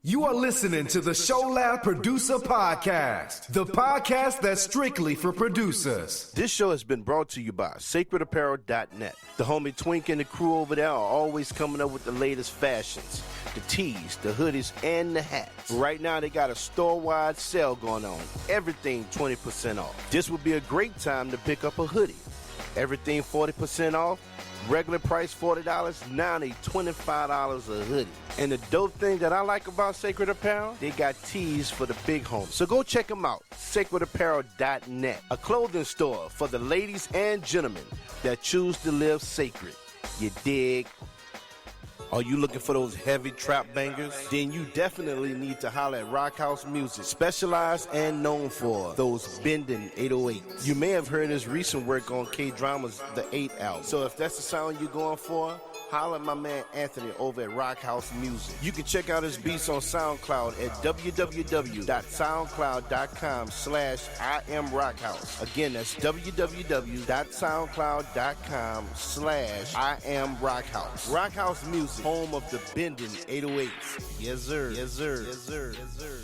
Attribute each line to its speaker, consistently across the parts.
Speaker 1: You are listening to the TheShowLab Producer Podcast, the podcast that's strictly for producers.
Speaker 2: This show has been brought to you by SacredApparel.net. The homie Twink and the crew over there are always coming up with the latest fashions, the tees, the hoodies, and the hats. Right now, they got a store-wide sale going on. Everything 20% off. This would be a great time to pick up a hoodie. Everything 40% off. Regular price $40, now they $25 a hoodie. And the dope thing that I like about Sacred Apparel, they got tees for the big homies. So go check them out, sacredapparel.net, a clothing store for the ladies and gentlemen that choose to live sacred. You dig? Are you looking for those heavy trap bangers? Then you definitely need to holler at Rock House Music, specialized and known for those bending 808s. You may have heard his recent work on K-Drama's The 8 album. So if that's the sound you're going for, holler at my man Anthony over at Rock House Music. You can check out his beats on SoundCloud at www.soundcloud.com/IamRockhouse. Again, that's www.soundcloud.com/IamRockhouse. Rock House Music, home of the bending 808s. Yes, sir. Yes, sir. Yes, sir. Yes, sir.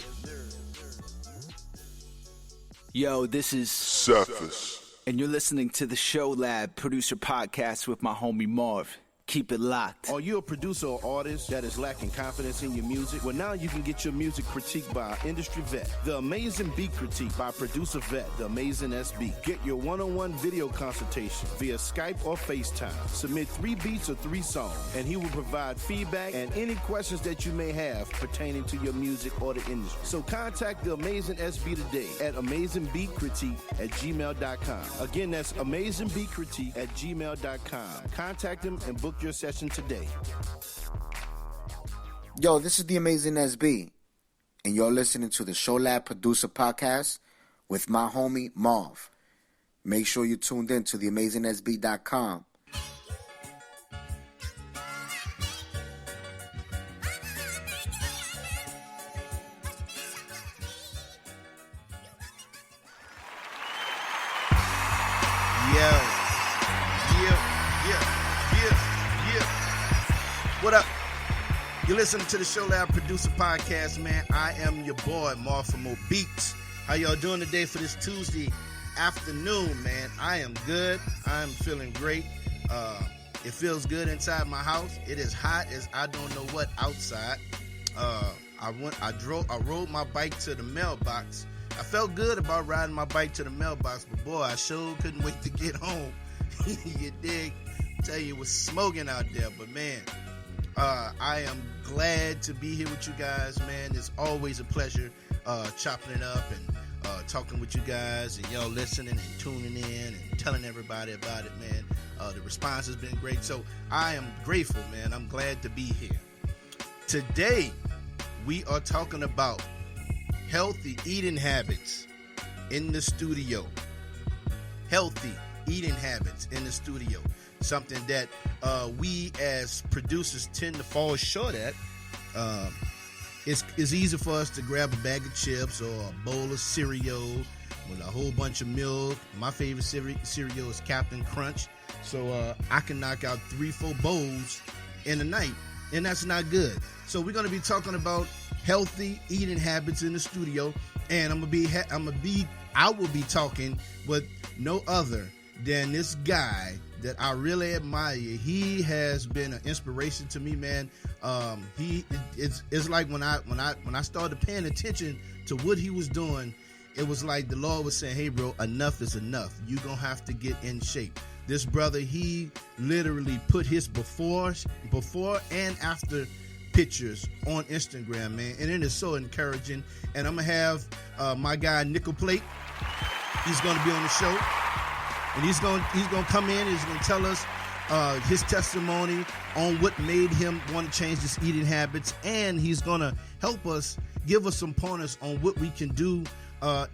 Speaker 3: Yo, this is
Speaker 4: Surface,
Speaker 3: and you're listening to the TheShowLab Producer Podcast with my homie Marv. Keep it locked.
Speaker 2: Are you a producer or artist that is lacking confidence in your music? Well, now you can get your music critiqued by our industry vet. The Amazing Beat Critique by producer vet, The Amazing SB. Get your one-on-one video consultation via Skype or FaceTime. Submit 3 beats or 3 songs, and he will provide feedback and any questions that you may have pertaining to your music or the industry. So contact The Amazing SB today at amazingbeatcritique@gmail.com. Again, that's amazingbeatcritique@gmail.com. Contact him and book your session today.
Speaker 5: Yo, this is the Amazing SB, and you're listening to the TheShowLab Producer Podcast with my homie Marv. Make sure you're tuned in to theamazingsb.com.
Speaker 2: What up? You're listening to the TheShowLab Producer Podcast, man. I am your boy, Marv from Mo Beats. How y'all doing today for this Tuesday afternoon, man? I am good. I'm feeling great. It feels good inside my house. It is hot as I don't know what outside. I rode my bike to the mailbox. I felt good about riding my bike to the mailbox, but boy, I sure couldn't wait to get home. You dig? Tell you, it was smoking out there, but man, I am glad to be here with you guys, man. It's always a pleasure chopping it up and talking with you guys and y'all listening and tuning in and telling everybody about it, man. The response has been great, so I am grateful, man. I'm glad to be here. Today, we are talking about healthy eating habits in the studio. Healthy eating habits in the studio. Something that we as producers tend to fall short at. It's easy for us to grab a bag of chips or a bowl of cereal with a whole bunch of milk. My favorite cereal is Captain Crunch. So I can knock out 3-4 bowls in a night, and that's not good. So we're going to be talking about healthy eating habits in the studio, and I will be talking with no other than this guy that I really admire. He has been an inspiration to me, man. It's like when I started paying attention to what he was doing, it was like the Lord was saying, hey bro, enough is enough. You're gonna have to get in shape. This brother, he literally put his before and after pictures on Instagram, man, and it is so encouraging. And I'm gonna have my guy NikklePlate. He's gonna be on the show. And he's gonna come in and he's gonna tell us his testimony on what made him want to change his eating habits, and he's gonna help us, give us some pointers on what we can do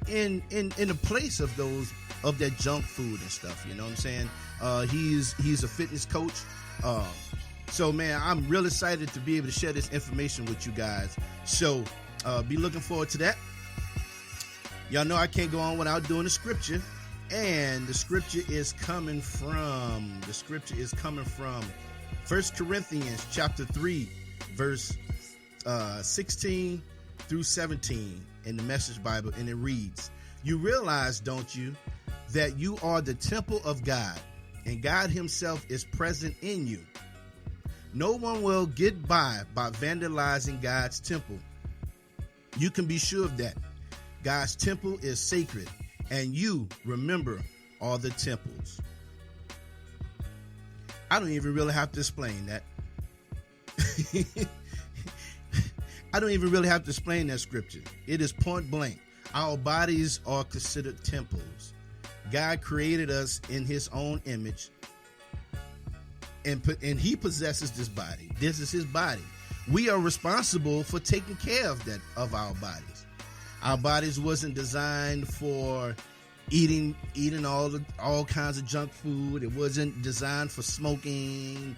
Speaker 2: in the place of that junk food and stuff. You know what I'm saying? He's a fitness coach. So man, I'm real excited to be able to share this information with you guys. So be looking forward to that. Y'all know I can't go on without doing the scripture. And the scripture is coming from 1 Corinthians chapter 3, verse 16 through 17 in the Message Bible, and it reads, "You realize, don't you, that you are the temple of God, and God himself is present in you. No one will get by vandalizing God's temple. You can be sure of that. God's temple is sacred, and you remember all the temples." I don't even really have to explain that. I don't even really have to explain that scripture. It is point blank. Our bodies are considered temples. God created us in his own image, and he possesses this body. This is his body. We are responsible for taking care of our bodies. Our bodies wasn't designed for eating all kinds of junk food. It wasn't designed for smoking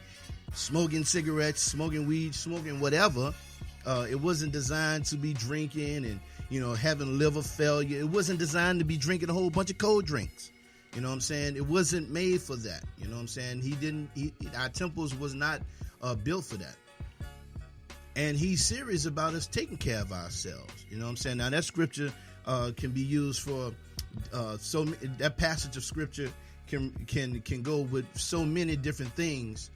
Speaker 2: cigarettes, smoking weed, smoking whatever. It wasn't designed to be drinking and, having liver failure. It wasn't designed to be drinking a whole bunch of cold drinks. You know what I'm saying? It wasn't made for that. You know what I'm saying? Our temples was not built for that. And he's serious about us taking care of ourselves. You know what I'm saying? Now that scripture can be used for that passage of scripture can go with so many different things.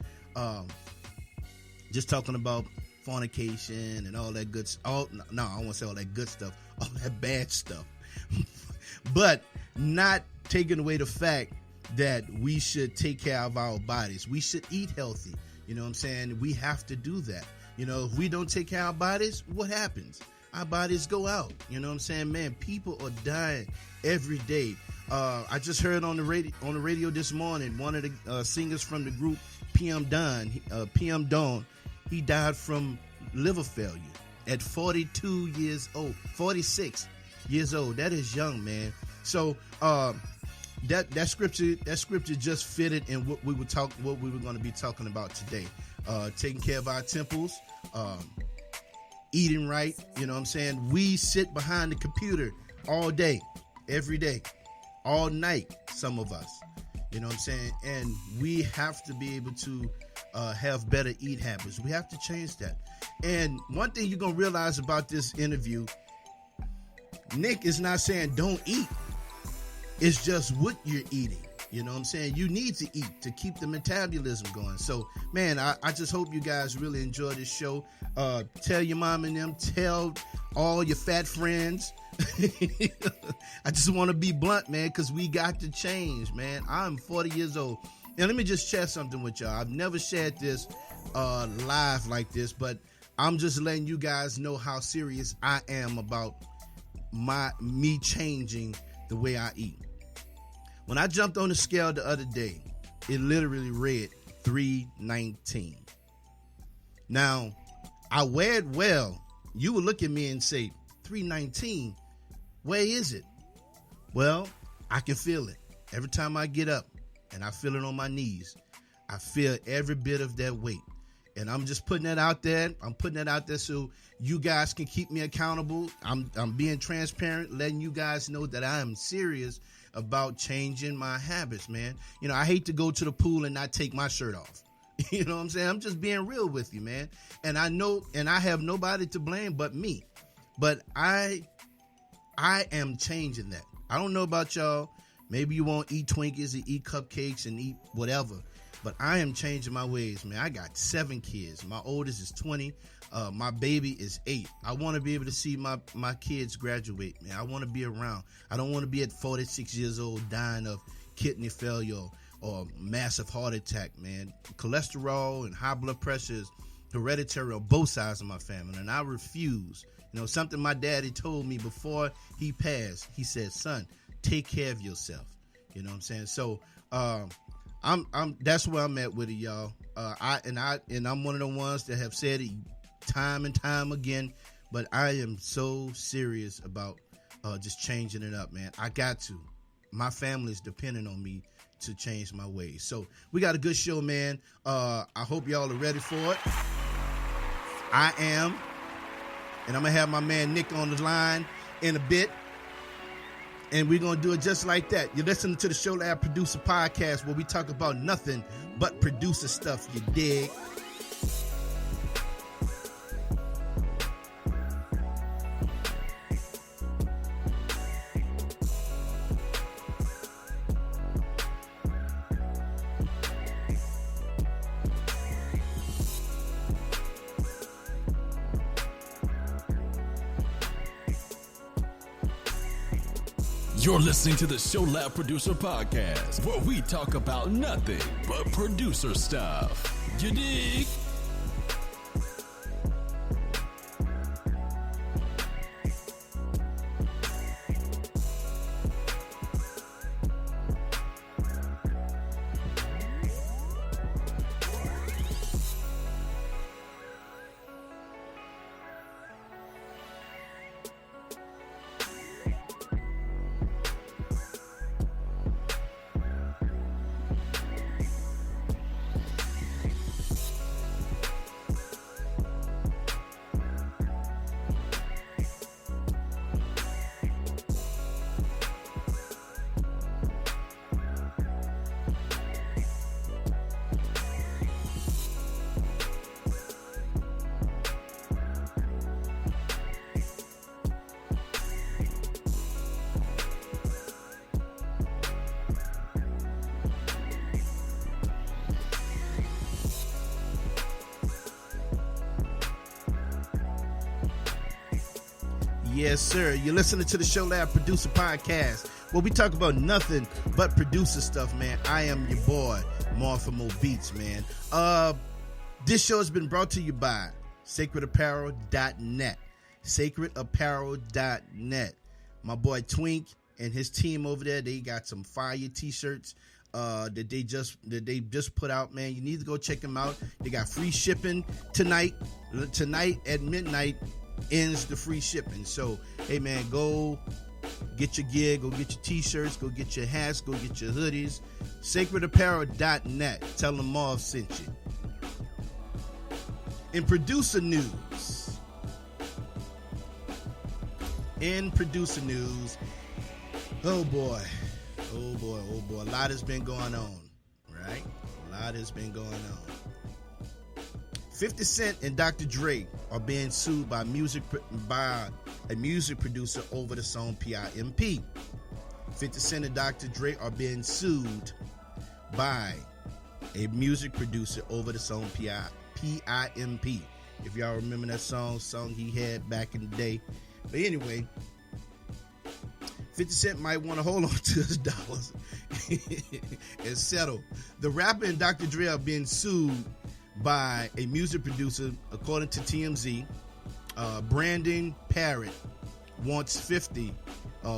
Speaker 2: Just talking about fornication and all that good stuff. No, I won't say all that good stuff, all that bad stuff. But not taking away the fact that we should take care of our bodies. We should eat healthy. You know what I'm saying? We have to do that. If we don't take care of our bodies, what happens? Our bodies go out. You know what I'm saying? Man, people are dying every day. I just heard on the radio this morning, one of the singers from the group PM Dawn, he died from liver failure at 46 years old. That is young, man. So that scripture just fitted in what we were going to be talking about today. Taking care of our temples, eating right. You know what I'm saying? We sit behind the computer all day, every day, all night, some of us. You know what I'm saying? And we have to be able to have better eat habits. We have to change that. And one thing you're going to realize about this interview, Nick is not saying don't eat. It's just what you're eating. You know what I'm saying? You need to eat to keep the metabolism going. So, man, I just hope you guys really enjoy this show. Tell your mom and them. Tell all your fat friends. I just want to be blunt, man, because we got to change, man. I'm 40 years old. Now, let me just share something with y'all. I've never shared this live like this, but I'm just letting you guys know how serious I am about me changing the way I eat. When I jumped on the scale the other day, it literally read 319. Now, I weighed well. You would look at me and say, 319, where is it? Well, I can feel it. Every time I get up and I feel it on my knees, I feel every bit of that weight. And I'm just putting that out there. I'm putting that out there so you guys can keep me accountable. I'm being transparent, letting you guys know that I am serious about changing my habits, man. I hate to go to the pool and not take my shirt off. You know what I'm saying? I'm just being real with you, man. And I know, and I have nobody to blame but me. But I am changing that. I don't know about y'all. Maybe you won't eat Twinkies and eat cupcakes and eat whatever. But I am changing my ways, man. I got 7 kids. My oldest is 20. My baby is 8. I want to be able to see my kids graduate, man. I want to be around. I don't want to be at 46 years old dying of kidney failure or massive heart attack, man. Cholesterol and high blood pressure is hereditary on both sides of my family, and I refuse. Something my daddy told me before he passed. He said, "Son, take care of yourself." You know what I'm saying? So, I'm that's where I'm at with it, y'all. I'm one of the ones that have said it time and time again, but I am so serious about just changing it up, man. I got to. My family's depending on me to change my ways. So we got a good show, man. I hope y'all are ready for it. I am. And I'm going to have my man Nick on the line in a bit. And we're going to do it just like that. You're listening to the TheShowLab Producer Podcast, where we talk about nothing but producer stuff, you dig?
Speaker 4: You're listening to the TheShowLab Producer Podcast, where we talk about nothing but producer stuff. You dig?
Speaker 2: Yes, sir. You're listening to the TheShowLab Producer Podcast, where we talk about nothing but producer stuff, man. I am your boy, Marv from Mo Beats, man. This show has been brought to you by sacredapparel.net. Sacredapparel.net. My boy Twink and his team over there, they got some fire t-shirts that they just put out, man. You need to go check them out. They got free shipping tonight. Tonight at midnight ends the free shipping. So, hey man, go get your gear, go get your t-shirts, go get your hats, go get your hoodies. Sacredapparel.net. Tell them Marv sent you. In producer news, oh boy, a lot has been going on, right? A lot has been going on. 50 Cent and Dr. Dre are being sued by a music producer over the song PIMP. 50 Cent and Dr. Dre are being sued by a music producer over the song PIMP. If y'all remember that song he had back in the day. But anyway, 50 Cent might want to hold on to his dollars and settle. The rapper and Dr. Dre are being sued by a music producer, according to TMZ. Brandon Parrott wants 50,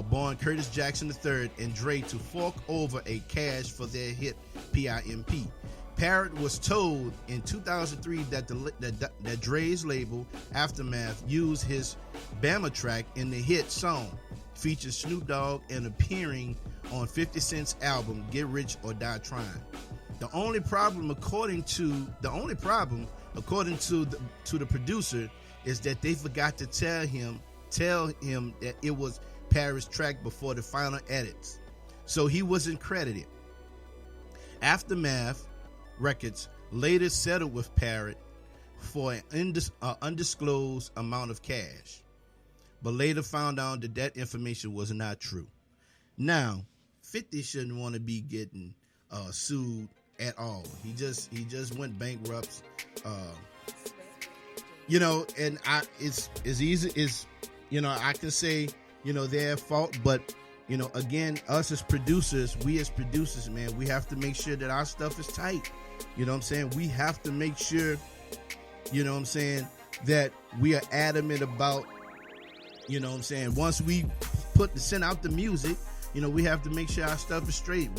Speaker 2: born Curtis Jackson III, and Dre to fork over a cash for their hit PIMP. Parrott was told in 2003 that Dre's label, Aftermath, used his Bama track in the hit song, featured Snoop Dogg and appearing on 50 Cent's album Get Rich or Die Trying. The only problem, according to the producer, is that they forgot to tell him that it was Parrott's track before the final edits, so he wasn't credited. Aftermath Records later settled with Parrott for an undisclosed amount of cash, but later found out that information was not true. Now, 50 shouldn't want to be getting sued at all. He just went bankrupt, and it's as easy as, I can say, their fault, but again, us as producers, man, we have to make sure that our stuff is tight. You know what I'm saying? We have to make sure, that we are adamant about, once we send out the music, we have to make sure our stuff is straight.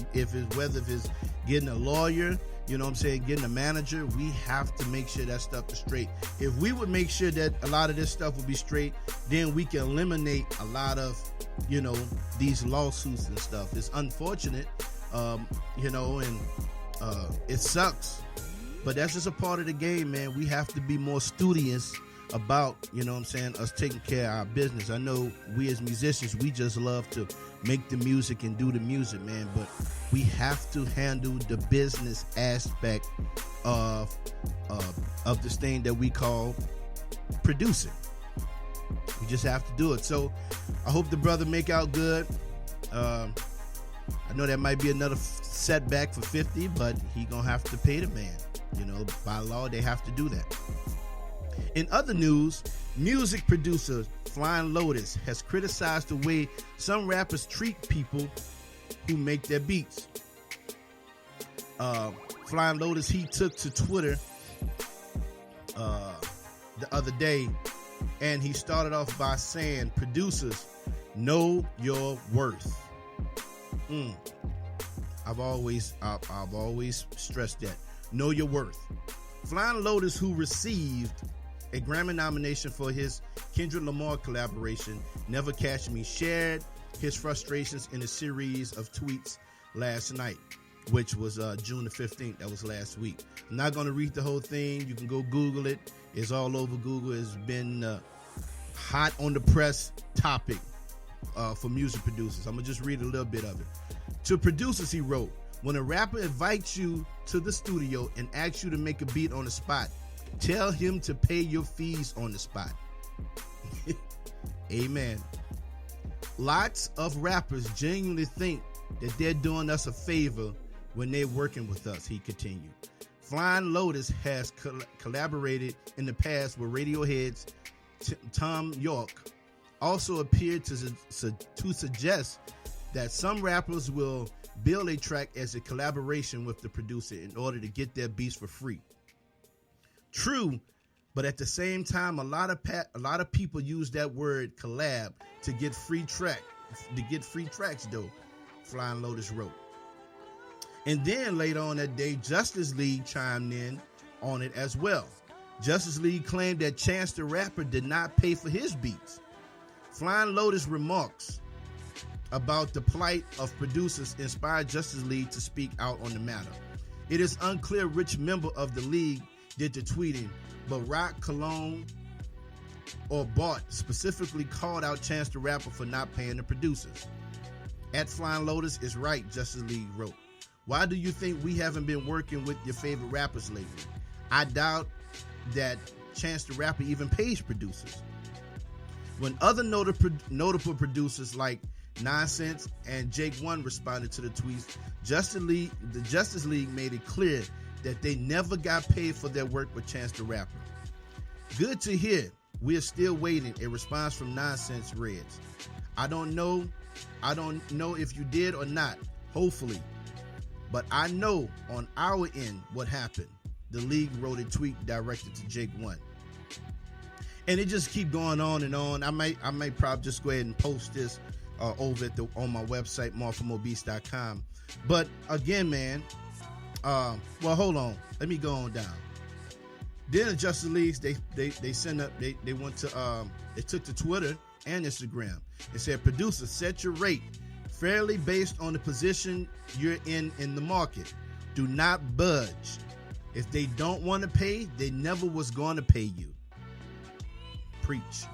Speaker 2: Whether it's getting a lawyer, getting a manager, we have to make sure that stuff is straight. If we would make sure that a lot of this stuff would be straight, then we can eliminate a lot of, these lawsuits and stuff. It's unfortunate, and it sucks, but that's just a part of the game, man. We have to be more studious about, us taking care of our business. I know we as musicians, we just love to make the music and do the music, man, but we have to handle the business aspect of this thing that we call producing. We just have to do it. So I hope the brother make out good. I know that might be another setback for 50, but he gonna have to pay the man. By law, they have to do that. In other news, music producer Flying Lotus, has criticized the way some rappers treat people who make their beats. Flying Lotus, he took to Twitter the other day, and he started off by saying, producers, know your worth. I've always stressed that. Know your worth. Flying Lotus, who received a Grammy nomination for his Kendrick Lamar collaboration, Never Catch Me, shared his frustrations in a series of tweets last night, which was June the 15th. That was last week. I'm not going to read the whole thing. You can go Google it. It's all over Google. It's been hot on the press topic for music producers. I'm going to just read a little bit of it. To producers, he wrote, when a rapper invites you to the studio and asks you to make a beat on the spot, tell him to pay your fees on the spot. Amen. Lots of rappers genuinely think that they're doing us a favor when they're working with us, he continued. Flying Lotus has collaborated in the past with Radiohead's Tom York. Also appeared to suggest that some rappers will bill a track as a collaboration with the producer in order to get their beats for free. True, but at the same time, a lot of people use that word collab to get free tracks though, Flying Lotus wrote. And then later on that day, Justice League chimed in on it as well. Justice League claimed that Chance the Rapper did not pay for his beats. Flying Lotus remarks about the plight of producers inspired Justice League to speak out on the matter. It is unclear which member of the league did the tweeting, but Rock, Cologne, or Bart specifically called out Chance the Rapper for not paying the producers. At Flying Lotus is right, Justice League wrote. Why do you think we haven't been working with your favorite rappers lately? I doubt that Chance the Rapper even pays producers. When other notable producers like Nonsense and Jake One responded to the tweets, the Justice League made it clear that they never got paid for their work with Chance the Rapper. Good to hear. We are still waiting. A response from Nonsense reads, I don't know if you did or not, hopefully. But I know on our end what happened. The league wrote a tweet directed to Jake One. And it just keep going on and on. I might probably just go ahead and post this over on my website, marfamobeast.com. But again, man, well, hold on. Let me go on down. Then the Justice League, they sent up, they went to, they took to Twitter and Instagram. It said, producer, set your rate fairly based on the position you're in the market. Do not budge. If they don't want to pay, they never was going to pay you. Preach.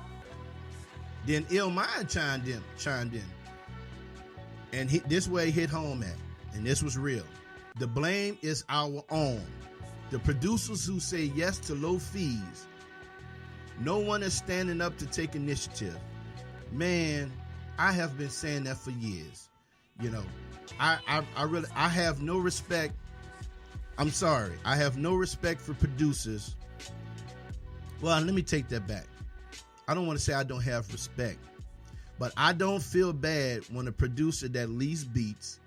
Speaker 2: Then Illmind chimed in. And this way hit home at, and this was real. The blame is our own. The producers who say yes to low fees. No one is standing up to take initiative. Man, I have been saying that for years. You know, I have no respect. I'm sorry. I have no respect for producers. Well, let me take that back. I don't want to say I don't have respect, but I don't feel bad when a producer that lease beats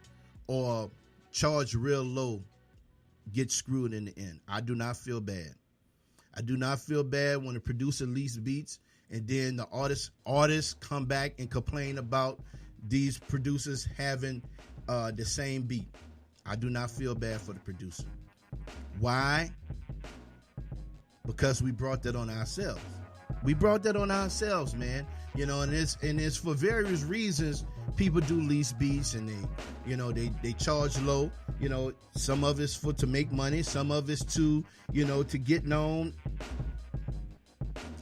Speaker 2: or charge real low gets screwed in the end. I do not feel bad. I do not feel bad when a producer lease beats and then the artists come back and complain about these producers having the same beat. I do not feel bad for the producer. Why? Because we brought that on ourselves. We brought that on ourselves, man. You know, and it's for various reasons. People do lease beats and they charge low. You know, some of it's to make money, some of it's to get known.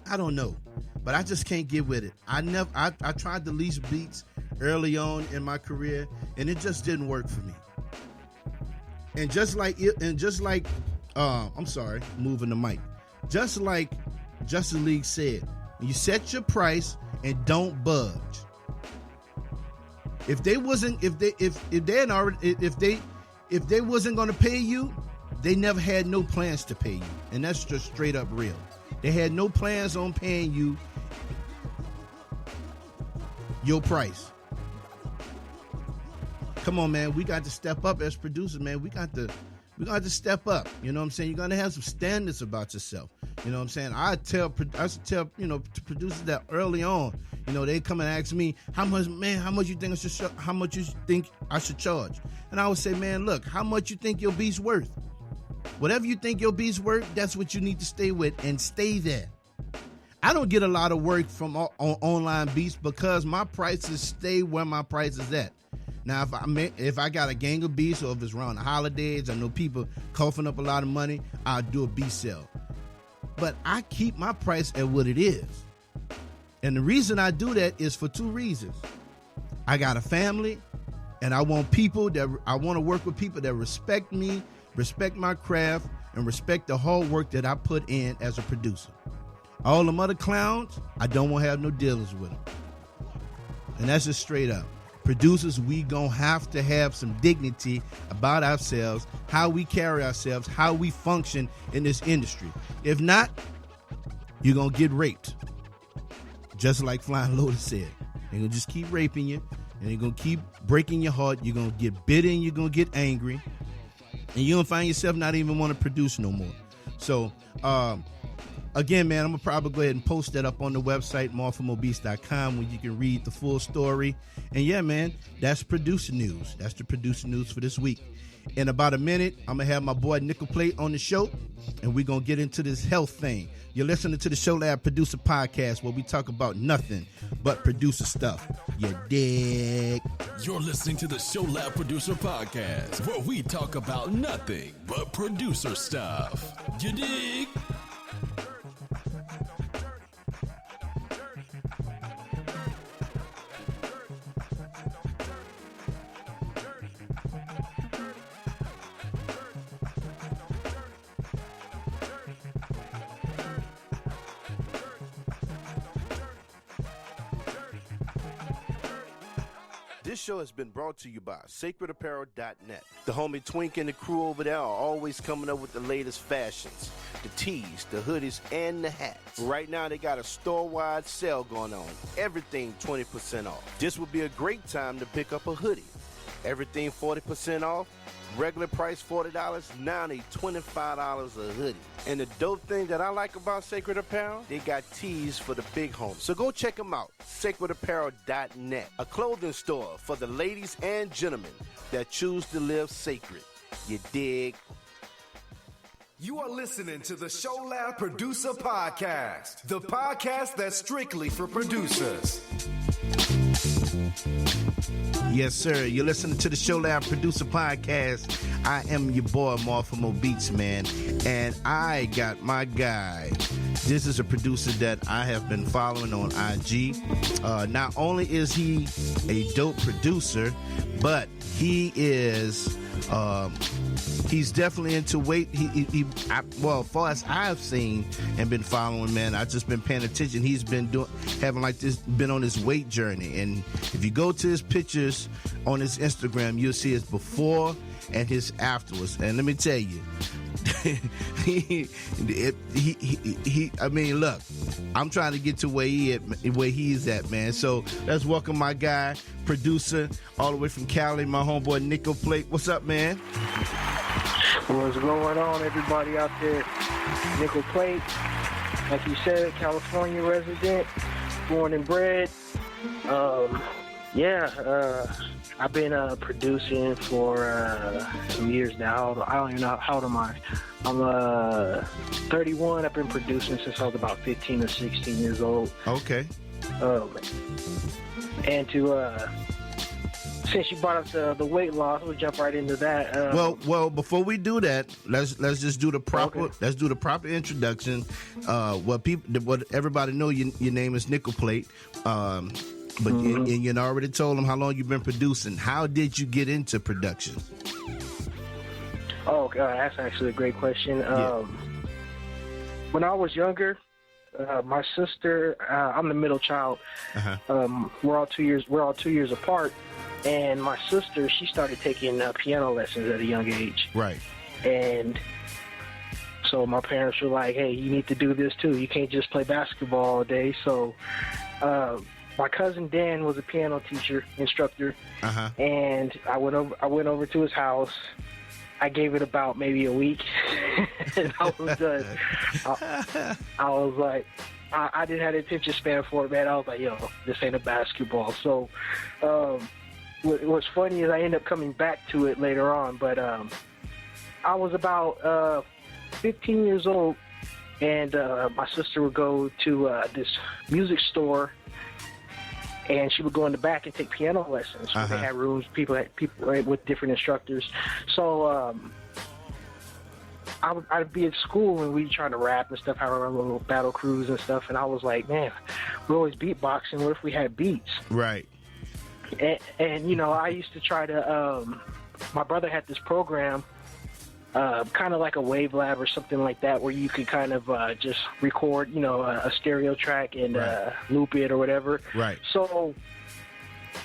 Speaker 2: I don't know, but I just can't get with it. I tried to lease beats early on in my career, and it just didn't work for me. And just like I'm sorry, moving the mic. Just like Justice League said, you set your price and don't budge. If they wasn't going to pay you, they never had no plans to pay you, and that's just straight up real. They had no plans on paying you your price. Come on, man. We got to step up as producers, man. We got to step up. You know what I'm saying? You're gonna have some standards about yourself. You know what I'm saying? I used to tell to producers that early on. You know, they come and ask me, how much you think I should charge? And I would say, man, look, how much you think your beat's worth? Whatever you think your beat's worth, that's what you need to stay with and stay there. I don't get a lot of work from on online beats because my prices stay where my price is at. Now, if I got a gang of beats or if it's around the holidays, I know people coughing up a lot of money, I'll do a beat sale. But I keep my price at what it is. And the reason I do that is for two reasons. I got a family, and I want to work with people that respect me, respect my craft, and respect the hard work that I put in as a producer. All them other clowns, I don't want to have no dealers with them. And that's just straight up. Producers, we gonna have to have some dignity about ourselves, how we carry ourselves, how we function in this industry. If not, you're gonna get raped. Just like Flying Lotus said. They're gonna just keep raping you, and they're gonna keep breaking your heart. You're gonna get bitter and you're gonna get angry, and you're gonna find yourself not even want to produce no more. So, again, man, I'm going to probably go ahead and post that up on the website, marfamobeats.com, where you can read the full story. And, yeah, man, that's producer news. That's the producer news for this week. In about a minute, I'm going to have my boy NikklePlate on the show, and we're going to get into this health thing. You're listening to the ShowLab Producer Podcast, where we talk about nothing but producer stuff. You dig?
Speaker 4: You're listening to the ShowLab Producer Podcast, where we talk about nothing but producer stuff. You dig?
Speaker 6: This show has been brought to you by SacredApparel.net. The homie Twink and the crew over there are always coming up with the latest fashions. The tees, the hoodies, and the hats. Right now, they got a store-wide sale going on. Everything 20% off. This would be a great time to pick up a hoodie. Everything 40% off. Regular price $40, now they $25 a hoodie. And the dope thing that I like about Sacred Apparel, they got tees for the big homies. So go check them out, sacredapparel.net, a clothing store for the ladies and gentlemen that choose to live sacred. You dig?
Speaker 1: You are listening to the ShowLab Producer Podcast, the podcast that's strictly for producers.
Speaker 2: Yes, sir. You're listening to the ShowLab Producer Podcast. I am your boy, Marfamo Beats, man. And I got my guy. This is a producer that I have been following on IG. Not only is he a dope producer, but he is... he's definitely into weight. Well, as far as I've seen and been following, man, I've just been paying attention. He's been been on his weight journey. And if you go to his pictures on his Instagram, you'll see his before and his afterwards. And let me tell you, I mean, look, I'm trying to get to where he's at, man. So let's welcome my guy, producer, all the way from Cali, my homeboy NikklePlate. What's up, man?
Speaker 7: What's going on, everybody out there? NikklePlate, like you said, California resident, born and bred. I've been producing for some years now. I don't even know how old am I. I'm 31. I've been producing since I was about 15 or 16 years old.
Speaker 2: Okay.
Speaker 7: And since you brought up the weight loss, we'll jump right into that.
Speaker 2: Well, before we do that, let's just do the proper.
Speaker 7: Okay.
Speaker 2: Let's do the proper introduction. What everybody know, your name is NikklePlate. But you already told them how long you've been producing. How did you get into production?
Speaker 7: Oh, that's actually a great question. When I was younger, my sister, I'm the middle child.
Speaker 2: Uh-huh.
Speaker 7: We're all 2 years apart, and my sister, she started taking piano lessons at a young age.
Speaker 2: Right.
Speaker 7: And so my parents were like, "Hey, you need to do this too. You can't just play basketball all day." So my cousin Dan was a piano instructor, and I went over to his house. I gave it about maybe a week, and I was done. I was like, I didn't have the attention span for it, man. I was like, yo, this ain't a basketball. So what's funny is I ended up coming back to it later on, but I was about 15 years old, and my sister would go to this music store, and she would go in the back and take piano lessons. They had rooms, people with different instructors. So I'd be at school and we'd try to rap and stuff, have our little battle crews and stuff, and I was like, man, we're always beatboxing. What if we had beats?
Speaker 2: Right.
Speaker 7: And you know, I used to try to, my brother had this program, kind of like a WaveLab or something like that, where you could kind of just record, you know, a stereo track and loop it or whatever.
Speaker 2: Right.
Speaker 7: So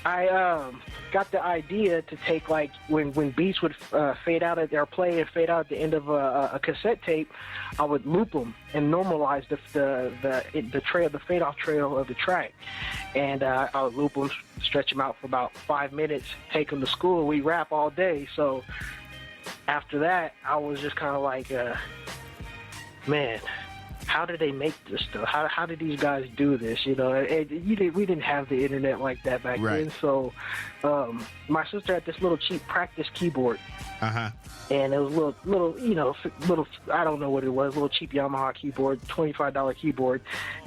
Speaker 7: I got the idea to take, like, when beats would fade out at their play and fade out at the end of a cassette tape, I would loop them and normalize the trail, the fade off trail of the track, and I would loop them, stretch them out for about 5 minutes, take them to school. We rap all day. So after that, I was just kind of like, man, how did they make this stuff? How did these guys do this? You know, we didn't have the internet like that back then. So my sister had this little cheap practice keyboard. And it was little, you know, I don't know what it was, little cheap Yamaha keyboard, $25 keyboard.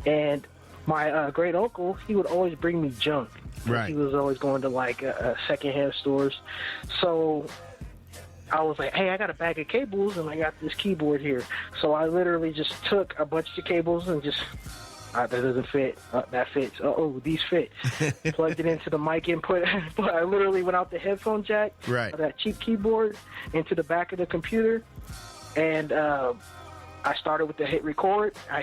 Speaker 7: And my great uncle, he would always bring me junk.
Speaker 2: Right.
Speaker 7: He was always going to like secondhand stores. So I was like, hey, I got a bag of cables and I got this keyboard here. So I literally just took a bunch of cables and just, that doesn't fit. That fits. Oh, these fit. Plugged it into the mic input. But I literally went out the headphone jack of that cheap keyboard into the back of the computer. And I started with the hit record. I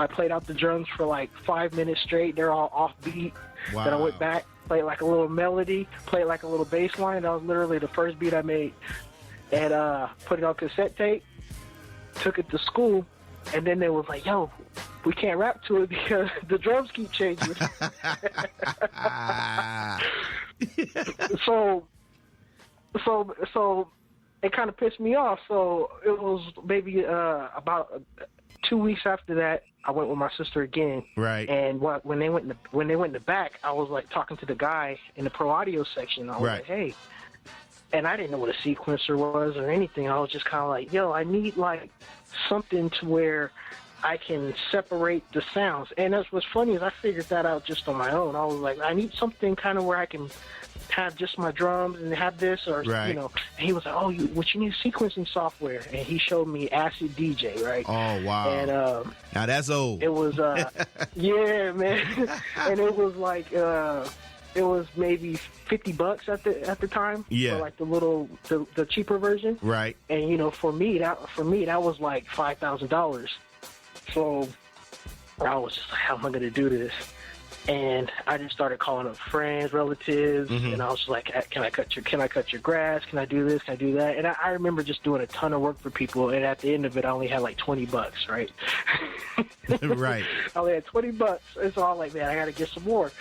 Speaker 7: played out the drums for like 5 minutes straight. They're all off beat.
Speaker 2: Wow.
Speaker 7: Then I went back, played like a little melody, played like a little bass line. That was literally the first beat I made. And put it on cassette tape, took it to school, and then they was like, yo, we can't rap to it because the drums keep changing. So it kind of pissed me off. So it was maybe about 2 weeks after that, I went with my sister again.
Speaker 2: Right.
Speaker 7: And when they went in the back, I was like talking to the guy in the pro audio section. I was like, hey. And I didn't know what a sequencer was or anything. I was just kind of like, yo, I need like something to where I can separate the sounds. And that's what's funny is I figured that out just on my own. I was like, I need something kind of where I can have just my drums and have this, or you know. And he was like, oh, you need sequencing software. And he showed me Acid DJ, right?
Speaker 2: Oh wow! And now that's old.
Speaker 7: It was yeah, man. And it was like it was maybe $50 at the time.
Speaker 2: Yeah.
Speaker 7: For like the cheaper version.
Speaker 2: Right.
Speaker 7: And you know, for me that was like $5,000. So I was just like, how am I going to do this? And I just started calling up friends, relatives, and I was like, can I cut your grass? Can I do this? Can I do that? And I remember just doing a ton of work for people, and at the end of it, I only had like $20, right?
Speaker 2: Right.
Speaker 7: I only had $20, and so I was like, man, I got to get some more.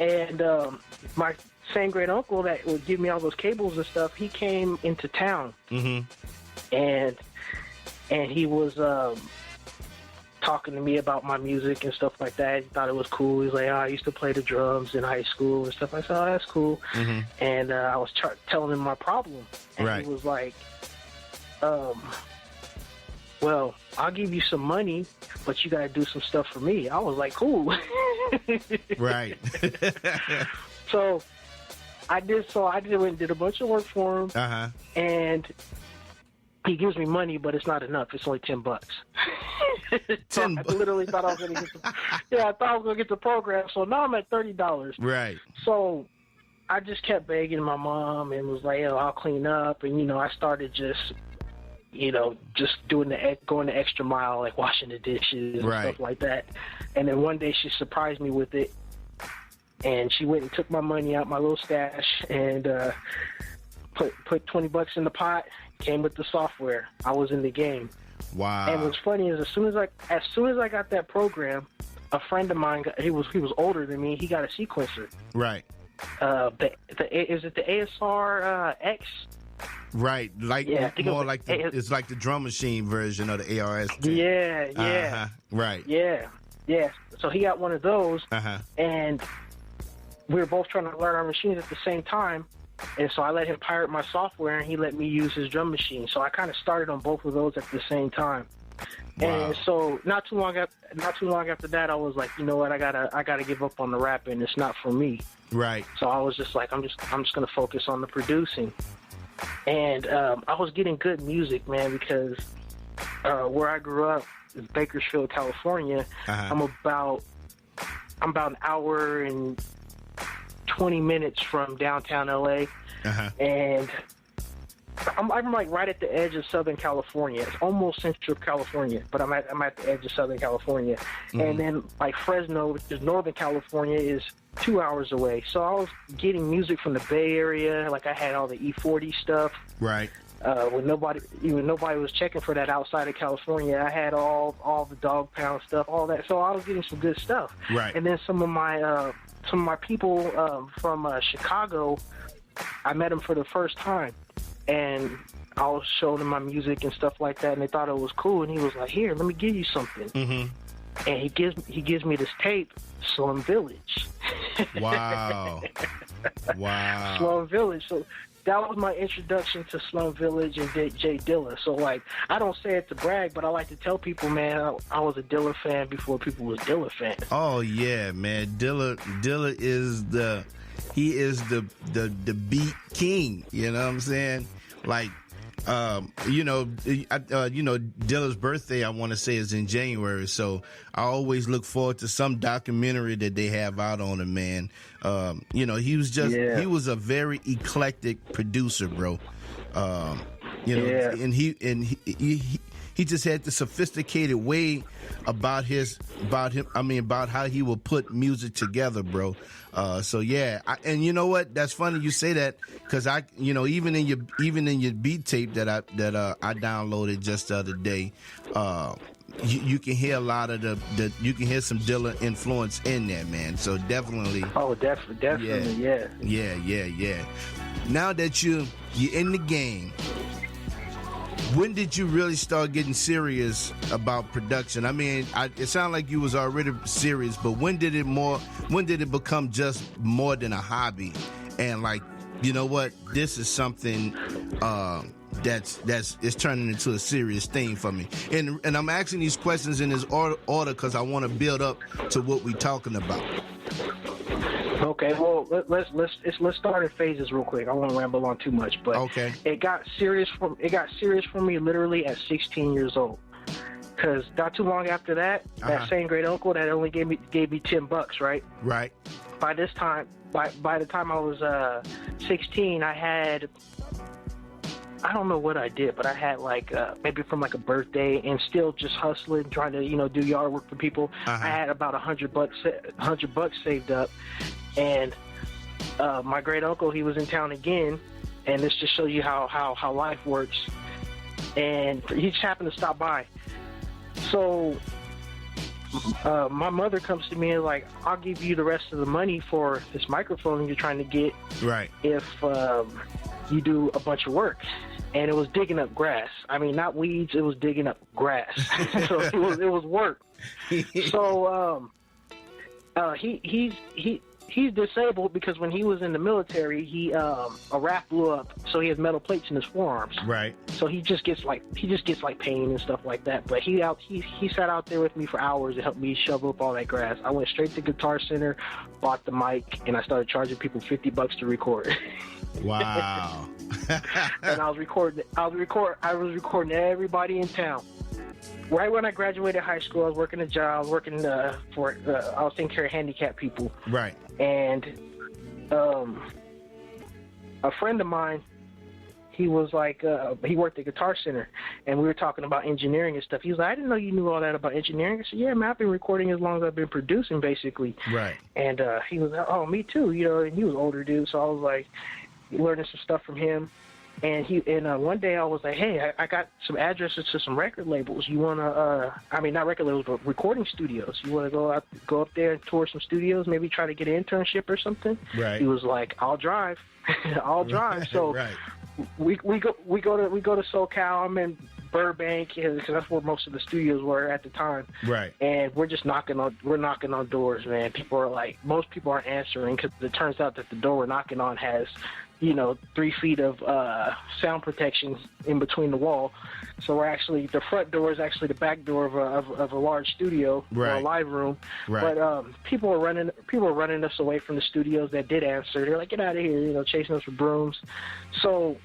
Speaker 7: And my same great uncle that would give me all those cables and stuff, he came into town, and he was talking to me about my music and stuff like that. He thought it was cool. He's like, I used to play the drums in high school and stuff. I said, oh, that's cool. And I was telling him my problem. And he was like, well, I'll give you some money, but you got to do some stuff for me. I was like, cool.
Speaker 2: Right.
Speaker 7: So I went and did a bunch of work for him. And he gives me money, but it's not enough. It's only $10. So I literally thought I was going to get the program. So now I'm at $30.
Speaker 2: Right.
Speaker 7: So I just kept begging my mom and was like, "Oh, I'll clean up." And I started just going the extra mile, like washing the dishes and stuff like that. And then one day she surprised me with it, and she went and took my money out my little stash and put $20 in the pot. Came with the software. I was in the game.
Speaker 2: Wow.
Speaker 7: And what's funny is as soon as I got that program, a friend of mine, he was older than me. He got a sequencer.
Speaker 2: Right.
Speaker 7: Is it the ASR X?
Speaker 2: Right, like more like it's like the drum machine version of the ARS.
Speaker 7: Yeah.
Speaker 2: Right.
Speaker 7: Yeah. So he got one of those, and we were both trying to learn our machines at the same time. And so I let him pirate my software, and he let me use his drum machine. So I kind of started on both of those at the same time. Wow. And so not too long after that, I was like, you know what, I gotta give up on the rapping. It's not for me. Right. So I was just like, I'm just gonna focus on the producing. And I was getting good music, man, because where I grew up in Bakersfield, California, I'm about an hour and 20 minutes from downtown LA, and I'm like right at the edge of Southern California. It's almost Central California, but I'm at the edge of Southern California. And then like Fresno, which is Northern California, is 2 hours away. So I was getting music from the Bay Area. Like I had all the E40 stuff. Right. When nobody was checking for that outside of California, I had all the Dog Pound stuff, all that. So I was getting some good stuff. Right. And then some of my people from Chicago, I met them for the first time, and I was showing them my music and stuff like that, and they thought it was cool. And he was like, "Here, let me give you something." And he gives me this tape, Slum Village. Wow. Wow. Slum Village. So that was my introduction to Slum Village and Jay Dilla. So, like, I don't say it to brag, but I like to tell people, man, I was a Dilla fan before people was Dilla fans.
Speaker 2: Oh, yeah, man. Dilla is the beat king, you know what I'm saying? Like, Dilla's birthday, I want to say, is in January, so I always look forward to some documentary that they have out on him, man. He was a very eclectic producer, bro. And he just had the sophisticated way about how he would put music together, bro. And you know what? That's funny you say that, because even in your beat tape that I downloaded just the other day, you can hear a lot of you can hear some Dilla influence in there, man. So definitely.
Speaker 7: Oh, definitely, yeah.
Speaker 2: Yeah. Now that you're in the game, when did you really start getting serious about production? I mean, it sounded like you was already serious, but when did it become just more than a hobby? And like, you know what? This is something it's turning into a serious thing for me. And I'm asking these questions in this order because I want to build up to what we're talking about.
Speaker 7: Okay, well, let's start in phases real quick. I won't ramble on too much, but it got serious for me literally at 16 years old. Because not too long after that, that same great uncle that only gave me $10, right? Right. By this time, by the time I was 16, I had, I don't know what I did, but I had like maybe from like a birthday and still just hustling, trying to do yard work for people. I had about $100 saved up. And my great uncle, he was in town again, and this just shows you how life works. And he just happened to stop by. So my mother comes to me and like, I'll give you the rest of the money for this microphone you're trying to get, right? If you do a bunch of work. And it was digging up grass. I mean, not weeds. It was digging up grass. So it was work. So he's disabled because when he was in the military, a raft blew up, so he has metal plates in his forearms. Right. So he just gets like pain and stuff like that. But he sat out there with me for hours to help me shovel up all that grass. I went straight to Guitar Center, bought the mic, and I started charging people $50 to record. Wow. And I was recording everybody in town. Right when I graduated high school, I was working a job. I was taking care of handicapped people. Right. And a friend of mine, he was like, he worked at Guitar Center, and we were talking about engineering and stuff. He was like, I didn't know you knew all that about engineering. I said, yeah, man, I've been recording as long as I've been producing, basically. Right. And he was like, oh, me too, and he was an older dude, so I was like, learning some stuff from him. And one day I was like, hey, I got some addresses to some record labels. You want to, not record labels, but recording studios. You want to go up there and tour some studios, maybe try to get an internship or something?
Speaker 2: Right.
Speaker 7: He was like, I'll drive. I'll drive. So
Speaker 2: right.
Speaker 7: we go to SoCal. I'm in Burbank because that's where most of the studios were at the time.
Speaker 2: Right.
Speaker 7: And we're just knocking on doors, man. People are like, most people aren't answering because it turns out that the door we're knocking on has 3 feet of sound protection in between the wall. So the front door is actually the back door of a large studio or a live room.
Speaker 2: Right.
Speaker 7: But people are running us away from the studios that did answer. They're like, get out of here, chasing us with brooms. So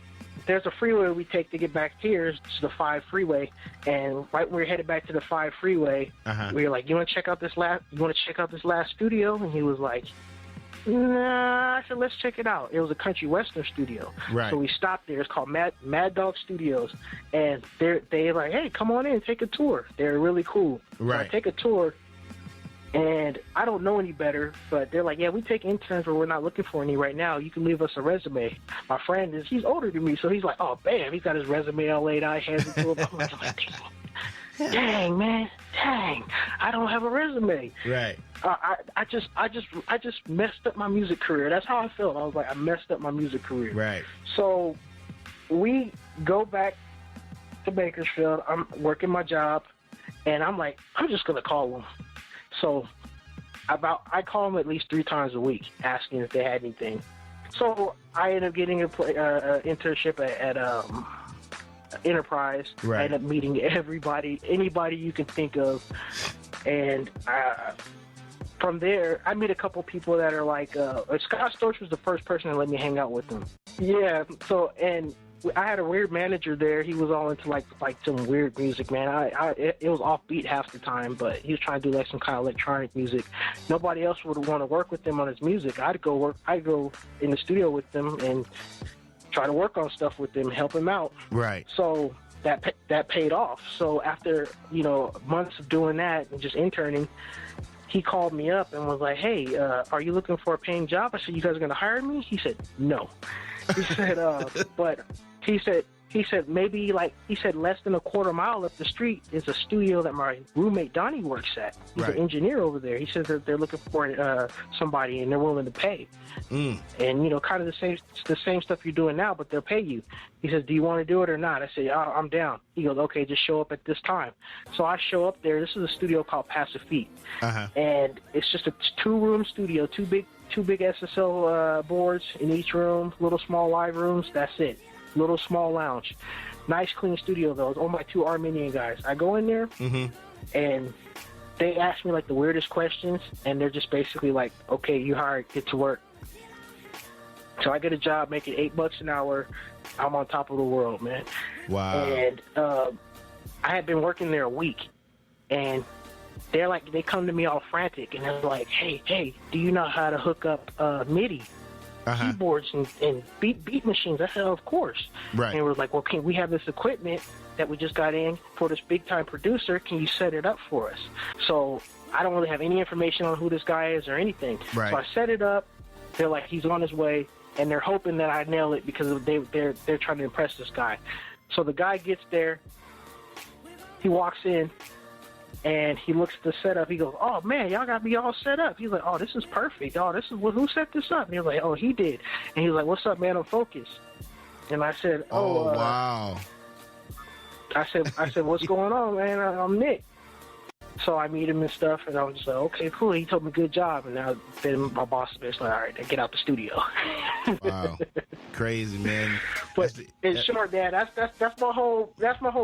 Speaker 7: there's a freeway we take to get back here. It's the 5 freeway, and right when we're headed back to the 5 freeway, we were like, you want to check out this last studio? And he was like, nah. I said, let's check it out. It was a country western studio.
Speaker 2: Right.
Speaker 7: So we stopped there. It's called Mad Dog Studios, and they're like, hey, come on in, take a tour. They're really cool.
Speaker 2: Right.
Speaker 7: So I take a tour, and I don't know any better, but they're like, yeah, we take interns, but we're not looking for any right now. You can leave us a resume. My friend he's older than me, so he's like, oh, bam, he's got his resume all laid out, hands it to him. I'm like, dang, man, I don't have a resume.
Speaker 2: Right.
Speaker 7: I just messed up my music career. That's how I felt. I was like, I messed up my music career.
Speaker 2: Right.
Speaker 7: So we go back to Bakersfield. I'm working my job, and I'm like, I'm just gonna call them. So I call them at least 3 times a week, asking if they had anything. So I ended up getting an internship at Enterprise.
Speaker 2: Right.
Speaker 7: I ended up meeting anybody you can think of, and from there, I met a couple people that are like, Scott Storch was the first person to let me hang out with them. Yeah. So, and I had a weird manager there. He was all into like some weird music, man. It was offbeat half the time, but he was trying to do like some kind of electronic music. Nobody else would want to work with him on his music. I'd go in the studio with them and try to work on stuff with him, help him out.
Speaker 2: Right.
Speaker 7: So that paid off. So after months of doing that and just interning, he called me up and was like, hey, are you looking for a paying job? I said, you guys are going to hire me? He said, no. He said, but he said maybe less than a quarter mile up the street is a studio that my roommate Donnie works at. He's an engineer over there. He says that they're looking for somebody and they're willing to pay. And kind of the same stuff you're doing now, but they'll pay you. He says, do you want to do it or not? I said, I'm down. He goes, okay, just show up at this time. So I show up there. This is a studio called Pacifique, and it's just a 2-room studio, two big SSL boards in each room, little small live rooms. That's it. Little small lounge. Nice clean studio though. It's owned by 2 Armenian guys. I go in there and they ask me like the weirdest questions, and they're just basically like, okay, you hired, get to work. So I get a job making $8 an hour. I'm on top of the world, man.
Speaker 2: Wow.
Speaker 7: And I had been working there a week, and they come to me all frantic, and they're like, hey, do you know how to hook up MIDI keyboards and beat machines? I said, of course.
Speaker 2: Right.
Speaker 7: And it was like, well, we have this equipment that we just got in for this big-time producer. Can you set it up for us? So I don't really have any information on who this guy is or anything.
Speaker 2: Right.
Speaker 7: So I set it up. They're like, he's on his way, and they're hoping that I nail it because they're trying to impress this guy. So the guy gets there. He walks in, and he looks at the setup. He goes, oh, man, y'all got me all set up. He's like, oh, this is perfect. Oh, who set this up? And he was like, oh, he did. And he was like, what's up, man? I'm focused. And I said,
Speaker 2: wow.
Speaker 7: I said, what's going on, man? I'm Nick. So I meet him and stuff, and I was just like, okay, cool. He told me good job, and now then my boss is like, all right, get out the studio.
Speaker 2: Wow, crazy, man.
Speaker 7: But in short, Dad, that's my whole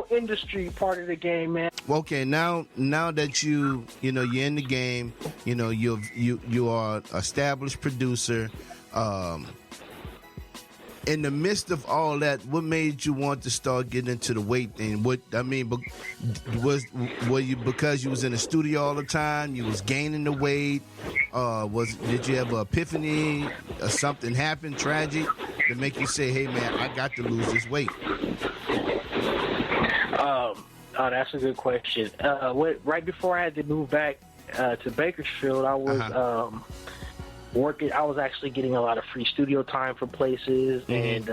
Speaker 7: industry part of the game, man.
Speaker 2: Okay, now that you're in the game, you are an established producer. In the midst of all that, what made you want to start getting into the weight thing? Were you because you was in the studio all the time? You was gaining the weight? Did you have an epiphany or something happen tragic to make you say, "Hey, man, I got to lose this weight"?
Speaker 7: Oh, that's a good question. Right before I had to move back to Bakersfield, I was working. I was actually getting a lot of free studio time from places, and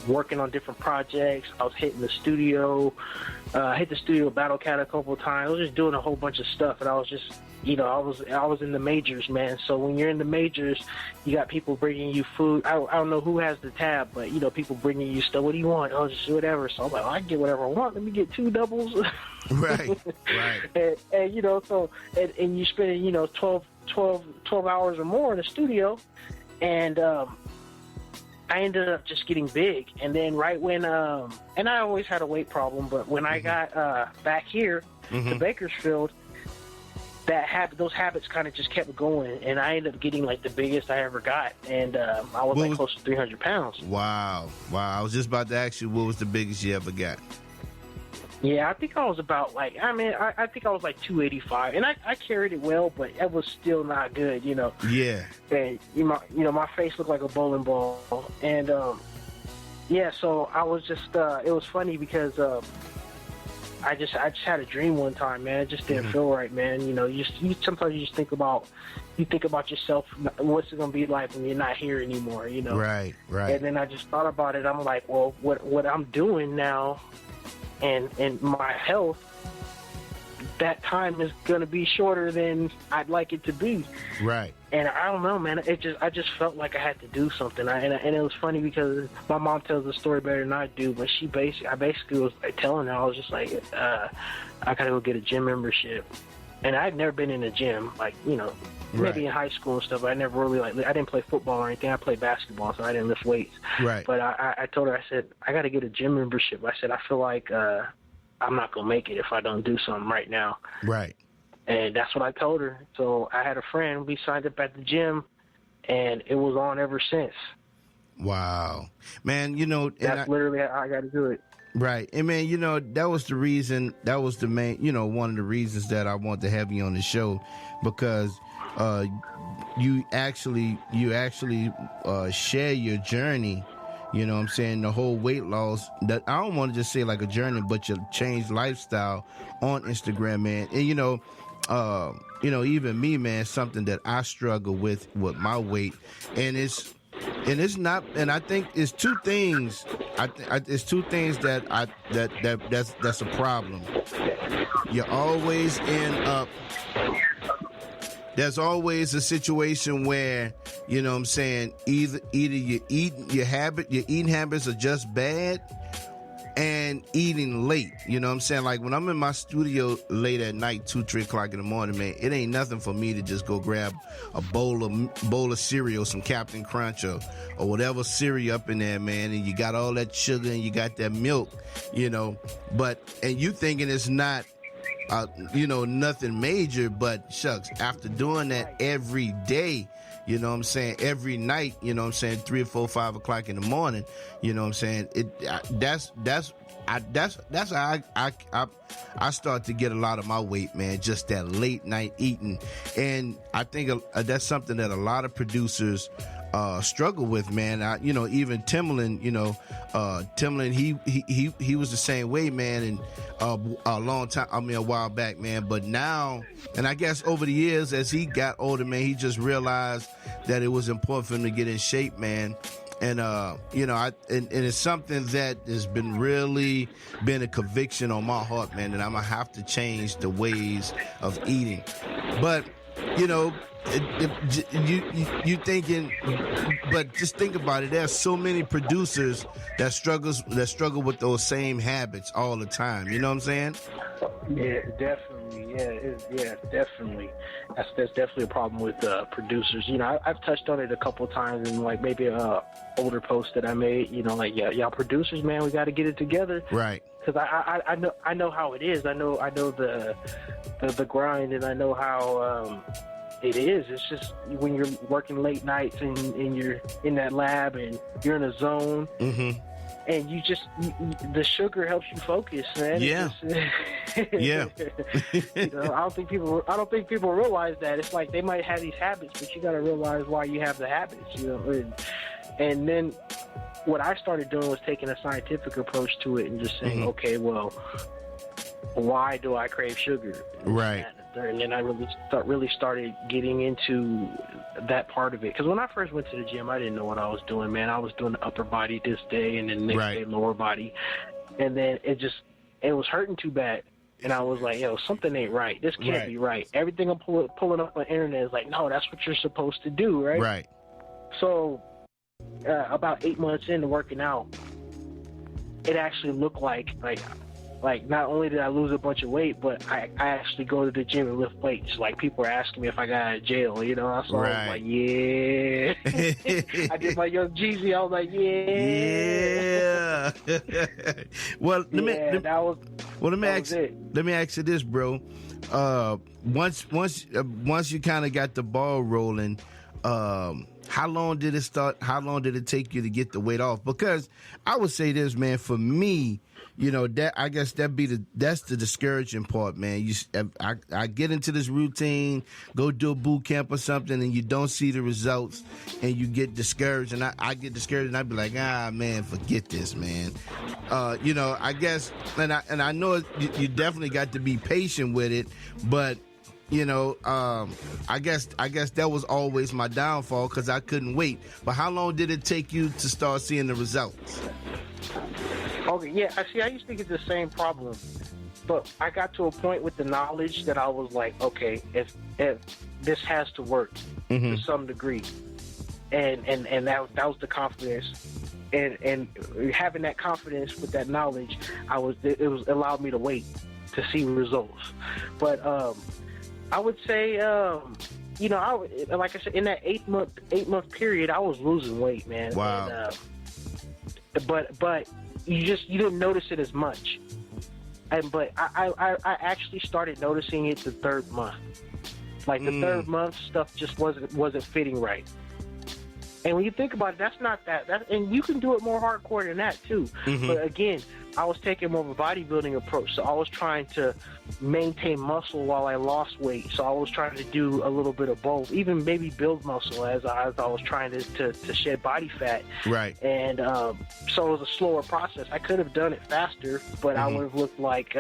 Speaker 7: working on different projects. I was hitting the studio. I hit the studio Battle Cat a couple of times. I was just doing a whole bunch of stuff, and I was just, I was in the majors, man. So when you're in the majors, you got people bringing you food. I don't know who has the tab, but people bringing you stuff. What do you want? Oh, just whatever. So I'm like, I can get whatever I want. Let me get 2 doubles.
Speaker 2: Right.
Speaker 7: and you spend 12 hours or more in the studio, and I ended up just getting big. And then right when and I always had a weight problem, but when I got back here to Bakersfield, those habits kind of just kept going, and I ended up getting like the biggest I ever got, and I was close to 300 pounds.
Speaker 2: Wow. I was just about to ask you, what was the biggest you ever got?
Speaker 7: Yeah, I think I was about I think I was like 285, and I carried it well, but it was still not good,
Speaker 2: Yeah.
Speaker 7: And my face looked like a bowling ball, and so I was just it was funny because I just had a dream one time, man. It just didn't feel right, man. Sometimes you just think about yourself. What's it gonna be like when you're not here anymore?
Speaker 2: Right.
Speaker 7: And then I just thought about it. I'm like, well, what I'm doing now, and my health, that time is gonna be shorter than I'd like it to be. Right. And I don't know, man. I just felt like I had to do something. And it was funny because my mom tells the story better than I do. But I basically was telling her, I was just like, I gotta go get a gym membership. And I'd never been in a gym, maybe in high school and stuff. But I never really I didn't play football or anything. I played basketball, so I didn't lift weights. Right. But I told her, I said, I gotta get a gym membership. I said, I feel like I'm not gonna make it if I don't do something right now. Right. And that's what I told her. So I had a friend. We signed up at the gym, and it was on ever since.
Speaker 2: Wow, man.
Speaker 7: That's literally how I got to do it.
Speaker 2: Right. And man, that was the reason. That was the main. One of the reasons that I wanted to have you on the show, because you actually share your journey. You know what I'm saying? The whole weight loss, that I don't want to just say like a journey, but your changed lifestyle on Instagram, man. And even me, man, something that I struggle with my weight, and it's not, and I think it's two things. It's two things that's a problem. You always end up. There's always a situation where, you know what I'm saying, either your eating habits are just bad, and eating late. You know what I'm saying? Like when I'm in my studio late at night, 2-3 o'clock in the morning, man, it ain't nothing for me to just go grab a bowl of cereal, some Captain Crunch or whatever cereal up in there, man, and you got all that sugar and you got that milk, and you thinking it's not nothing major, but shucks, after doing that every day, you know what I'm saying, every night, you know what I'm saying, 3 or 4, 5 o'clock in the morning, you know what I'm saying, that's how I start to get a lot of my weight, man, just that late night eating. And I think that's something that a lot of producers struggle with, man. Even Timbaland, he was the same way, man, and a while back, man. But now, and I guess over the years as he got older, man, he just realized that it was important for him to get in shape, man. And and it's something that has been a conviction on my heart, man, and I'm gonna have to change the ways of eating. But you thinking, but just think about it. There's so many producers that struggle with those same habits all the time. You know what I'm saying?
Speaker 7: Yeah, definitely. Yeah, definitely. That's definitely a problem with producers. I've touched on it a couple of times in like maybe a older post that I made. Y'all producers, man, we got to get it together. Right. Because I know how it is. I know the grind, and I know how it is. It's just when you're working late nights and you're in that lab and you're in a zone. Mm-hmm. And the sugar helps you focus, man.
Speaker 2: Yeah. Yeah.
Speaker 7: I don't think people realize that. It's like they might have these habits, but you got to realize why you have the habits, And then what I started doing was taking a scientific approach to it and just saying, okay, well, why do I crave sugar?
Speaker 2: Right.
Speaker 7: after, and then I really started getting into that part of it. Because when I first went to the gym, I didn't know what I was doing, man. I was doing the upper body this day, and then the next day lower body, and then it was hurting too bad. And I was like, yo, something ain't right. This can't be right. Everything I'm pulling up on the internet is like, no, that's what you're supposed to do, right?
Speaker 2: Right.
Speaker 7: So about 8 months into working out, it actually looked like not only did I lose a bunch of weight, but I actually go to the gym and lift weights. Like, people are asking me if I got out of jail, you know? So I was like, yeah. I did my Young Jeezy. I was like, yeah.
Speaker 2: Well, let me ask you this, bro. Once you kind of got the ball rolling, how long did it start? How long did it take you to get the weight off? Because I would say this, man, for me, you know, that I guess that's the discouraging part, man. I get into this routine, go do a boot camp or something, and you don't see the results, and you get discouraged, and I get discouraged, and I be like, man, forget this, man. You know, I guess, and I know you definitely got to be patient with it, but you know, I guess that was always my downfall because I couldn't wait. But how long did it take you to start seeing the results?
Speaker 7: Okay, yeah, I used to get the same problem, but I got to a point with the knowledge that I was like, okay, if this has to work to some degree, and that was the confidence, and having that confidence with that knowledge, it allowed me to wait to see results, but I would say, you know, like I said, in that eight month period, I was losing weight, man.
Speaker 2: Wow.
Speaker 7: And, but you didn't notice it as much. But I actually started noticing it the third month. Like the third month, stuff just wasn't fitting right. And when you think about it, that's not that, and you can do it more hardcore than that too. But again, I was taking more of a bodybuilding approach, so I was trying to maintain muscle while I lost weight. So I was trying to do a little bit of both, even maybe build muscle as I was trying to shed body fat.
Speaker 2: Right.
Speaker 7: And so it was a slower process. I could have done it faster, but I would have looked like,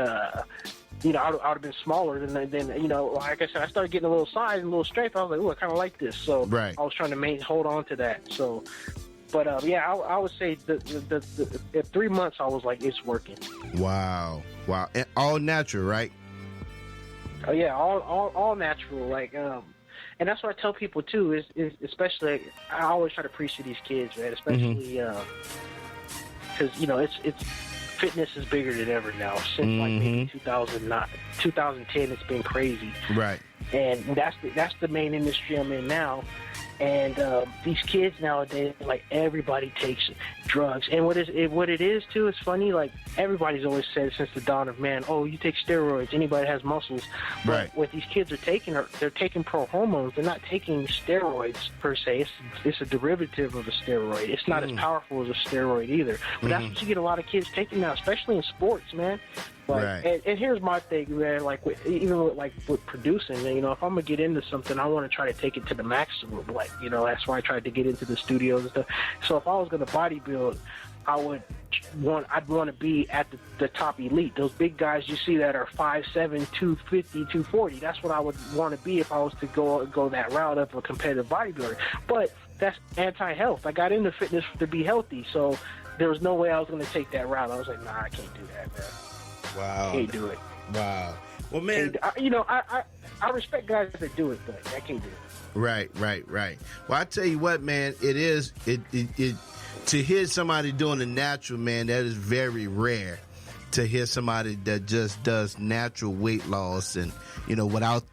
Speaker 7: you know, I would have been smaller than, you know, like I said, I started getting a little size and a little strength. I was like, oh, I kind of like this. So I was trying to hold on to that. So, but yeah, I would say at 3 months, I was like, it's working. Wow.
Speaker 2: And all natural, right?
Speaker 7: Oh yeah, all natural. Like, and that's what I tell people too. Is especially, I always try to preach to these kids, man. Especially because you know it's fitness is bigger than ever now. Since like maybe 2009, 2010, it's been crazy.
Speaker 2: Right.
Speaker 7: And that's the main industry I'm in now. And these kids nowadays, like, everybody takes drugs. And what it is too, it's funny, like, everybody's always said since the dawn of man, oh, you take steroids, anybody has muscles. But what these kids are taking, they're taking pro-hormones. They're not taking steroids per se. It's a derivative of a steroid. It's not as powerful as a steroid either. But that's what you get a lot of kids taking now, especially in sports, man. Like, and here's my thing, man. Like, with producing, you know, if I'm gonna get into something, I want to try to take it to the maximum. Like, you know, that's why I tried to get into the studios and stuff. So if I was gonna bodybuild, I'd want to be at the top elite. Those big guys you see that are 5'7", 250, 240. That's what I would want to be if I was to go that route of a competitive bodybuilder. But that's anti-health. I got into fitness to be healthy, so there was no way I was going to take that route. I was like, nah, I can't do that, man.
Speaker 2: Wow.
Speaker 7: Can't do it.
Speaker 2: Wow. Well, man,
Speaker 7: you know, I respect guys that do it, but I can't do it.
Speaker 2: Right. Well, I tell you what, man, it to hear somebody doing the natural, man, that is very rare. To hear somebody that just does natural weight loss and, you know, without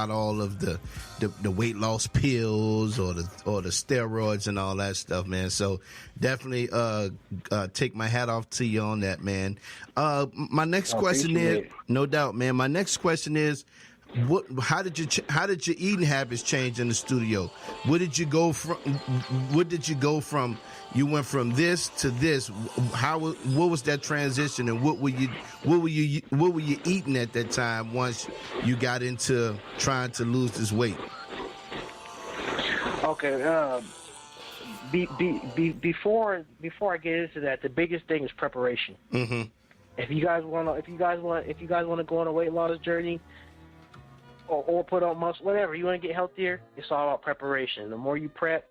Speaker 2: all of the weight loss pills or the steroids and all that stuff, man. So definitely take my hat off to you on that, man. My next question is, no doubt, man. My next question is, how did your eating habits change in the studio? What did you go from? You went from this to this. What was that transition, and what were you eating at that time once you got into trying to lose this weight?
Speaker 7: Okay. Before I get into that, the biggest thing is preparation. If you guys want to go on a weight loss journey, or put on muscle, whatever. You want to get healthier, it's all about preparation. The more you prep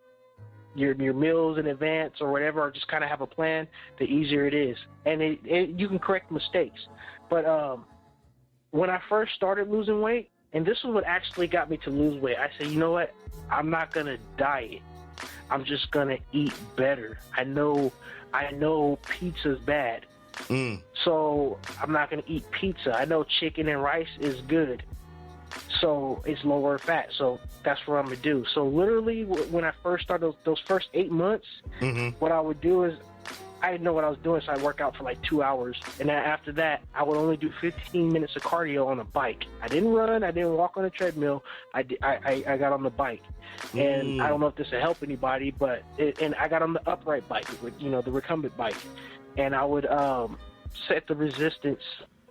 Speaker 7: your meals in advance or whatever, or just kind of have a plan, the easier it is. And you can correct mistakes. But when I first started losing weight, and this is what actually got me to lose weight, I said, you know what? I'm not going to diet. I'm just going to eat better. I know pizza's bad. So I'm not going to eat pizza. I know chicken and rice is good. So it's lower fat. So that's what I'm going to do. So literally when I first started those first 8 months, what I would do is I didn't know what I was doing, so I'd work out for like 2 hours. And then after that, I would only do 15 minutes of cardio on a bike. I didn't run. I didn't walk on a treadmill. I got on the bike. And I don't know if this will help anybody, but and I got on the upright bike, the recumbent bike. And I would set the resistance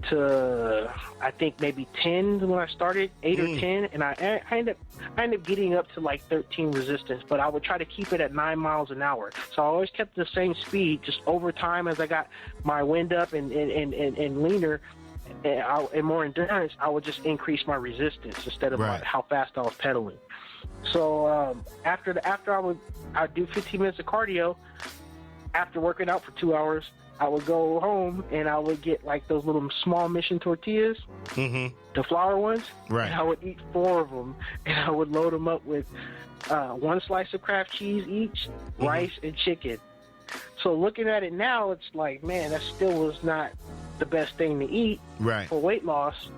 Speaker 7: to, I think, maybe 10 when I started, 8 or 10, and I ended up getting up to like 13 resistance, but I would try to keep it at 9 miles an hour. So I always kept the same speed, just over time as I got my wind up and leaner and more endurance, I would just increase my resistance instead of how fast I was pedaling. So after I'd do 15 minutes of cardio. After working out for 2 hours, I would go home and I would get like those little small mission tortillas, the flour ones.
Speaker 2: Right.
Speaker 7: And I would eat 4 of them, and I would load them up with 1 slice of Kraft cheese each, rice, and chicken. So looking at it now, it's like, man, that still was not the best thing to eat for weight loss.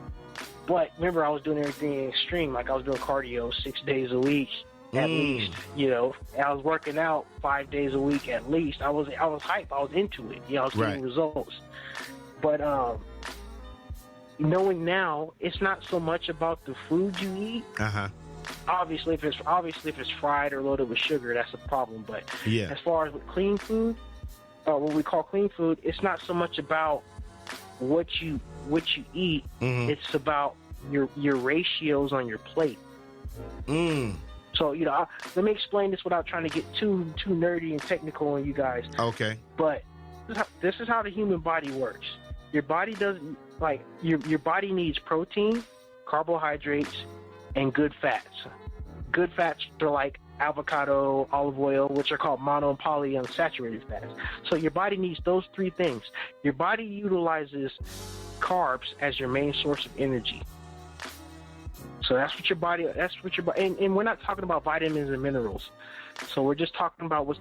Speaker 7: But remember, I was doing everything extreme. Like I was doing cardio 6 days a week. At least, I was working out 5 days a week at least. I was hyped. I was into it. I was getting results. But knowing now, it's not so much about the food you eat. Obviously, if it's fried or loaded with sugar, that's a problem. But as far as with clean food, what we call clean food, it's not so much about what you eat. It's about your ratios on your plate. So, let me explain this without trying to get too nerdy and technical on you guys.
Speaker 2: Okay.
Speaker 7: But this is how the human body works. Your body doesn't, your body needs protein, carbohydrates, and good fats. Good fats are like avocado, olive oil, which are called mono and polyunsaturated fats. So your body needs those 3 things. Your body utilizes carbs as your main source of energy. So that's what your body, and we're not talking about vitamins and minerals. So we're just talking about what's